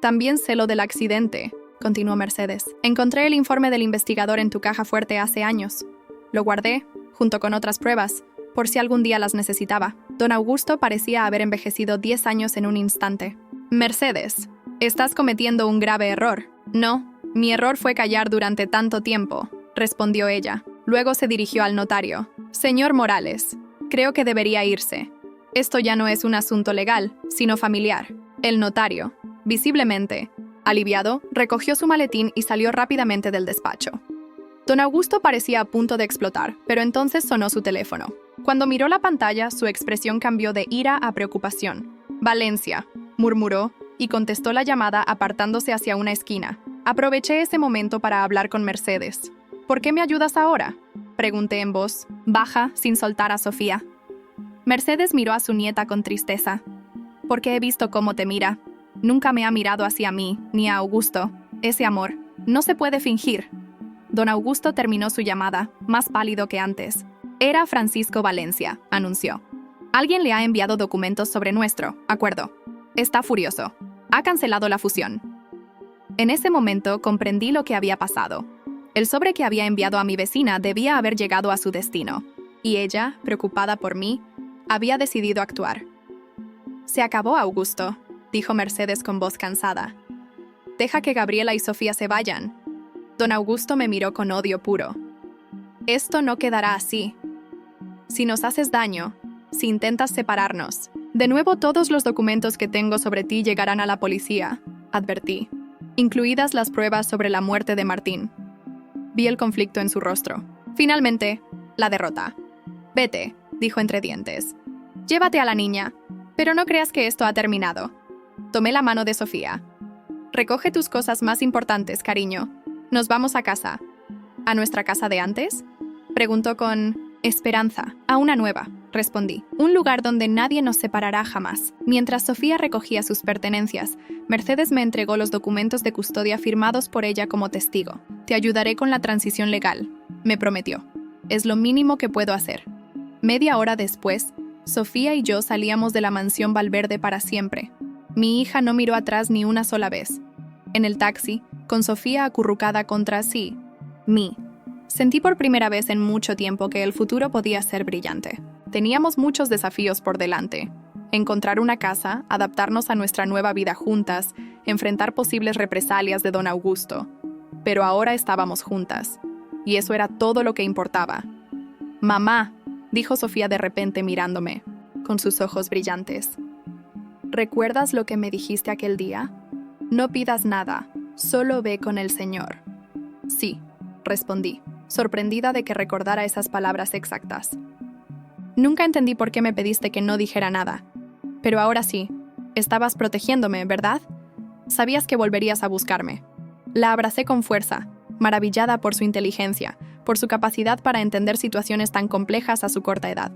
«También sé lo del accidente», continuó Mercedes. «Encontré el informe del investigador en tu caja fuerte hace años. Lo guardé, junto con otras pruebas, por si algún día las necesitaba». Don Augusto parecía haber envejecido 10 años en un instante. «Mercedes, estás cometiendo un grave error». «No, mi error fue callar durante tanto tiempo», respondió ella. Luego se dirigió al notario. «Señor Morales, creo que debería irse. Esto ya no es un asunto legal, sino familiar». El notario, visiblemente aliviado, recogió su maletín y salió rápidamente del despacho. Don Augusto parecía a punto de explotar, pero entonces sonó su teléfono. Cuando miró la pantalla, su expresión cambió de ira a preocupación. «Valencia», murmuró, y contestó la llamada apartándose hacia una esquina. Aproveché ese momento para hablar con Mercedes. «¿Por qué me ayudas ahora?», pregunté en voz baja, sin soltar a Sofía. Mercedes miró a su nieta con tristeza. «Porque he visto cómo te mira. Nunca me ha mirado hacia mí, ni a Augusto. Ese amor no se puede fingir». Don Augusto terminó su llamada, más pálido que antes. «Era Francisco Valencia», anunció. «Alguien le ha enviado documentos sobre nuestro acuerdo. Está furioso. Ha cancelado la fusión». En ese momento comprendí lo que había pasado. El sobre que había enviado a mi vecina debía haber llegado a su destino, y ella, preocupada por mí, había decidido actuar. «Se acabó, Augusto», dijo Mercedes con voz cansada. «Deja que Gabriela y Sofía se vayan». Don Augusto me miró con odio puro. «Esto no quedará así. Si nos haces daño, si intentas separarnos, de nuevo todos los documentos que tengo sobre ti llegarán a la policía», advertí, incluidas las pruebas sobre la muerte de Martín. Vi el conflicto en su rostro. Finalmente, la derrota. «Vete», dijo entre dientes. «Llévate a la niña, pero no creas que esto ha terminado». Tomé la mano de Sofía. «Recoge tus cosas más importantes, cariño. Nos vamos a casa». «¿A nuestra casa de antes?», preguntó con Esperanza, a una nueva, respondí. Un lugar donde nadie nos separará jamás. Mientras Sofía recogía sus pertenencias, Mercedes me entregó los documentos de custodia firmados por ella como testigo. Te ayudaré con la transición legal, me prometió. Es lo mínimo que puedo hacer. Media hora después, Sofía y yo salíamos de la mansión Valverde para siempre. Mi hija no miró atrás ni una sola vez. En el taxi, con Sofía acurrucada contra mí, sentí por primera vez en mucho tiempo que el futuro podía ser brillante. Teníamos muchos desafíos por delante. Encontrar una casa, adaptarnos a nuestra nueva vida juntas, enfrentar posibles represalias de don Augusto. Pero ahora estábamos juntas, y eso era todo lo que importaba. «Mamá», dijo Sofía de repente mirándome, con sus ojos brillantes. «¿Recuerdas lo que me dijiste aquel día? No pidas nada, solo ve con el Señor». «Sí», respondí, sorprendida de que recordara esas palabras exactas. Nunca entendí por qué me pediste que no dijera nada. Pero ahora sí, estabas protegiéndome, ¿verdad? Sabías que volverías a buscarme. La abracé con fuerza, maravillada por su inteligencia, por su capacidad para entender situaciones tan complejas a su corta edad.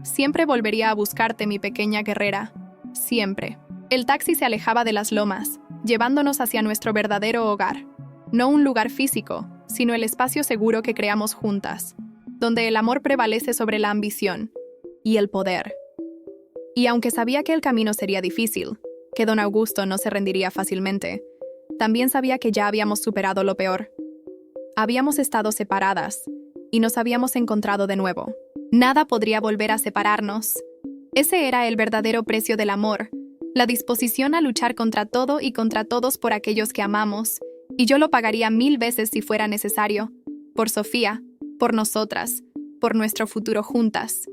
Siempre volvería a buscarte, mi pequeña guerrera. Siempre. El taxi se alejaba de las lomas, llevándonos hacia nuestro verdadero hogar. No un lugar físico, sino el espacio seguro que creamos juntas, donde el amor prevalece sobre la ambición y el poder. Y aunque sabía que el camino sería difícil, que don Augusto no se rendiría fácilmente, también sabía que ya habíamos superado lo peor. Habíamos estado separadas y nos habíamos encontrado de nuevo. Nada podría volver a separarnos. Ese era el verdadero precio del amor, la disposición a luchar contra todo y contra todos por aquellos que amamos, y yo lo pagaría 1000 veces si fuera necesario, por Sofía, por nosotras, por nuestro futuro juntas.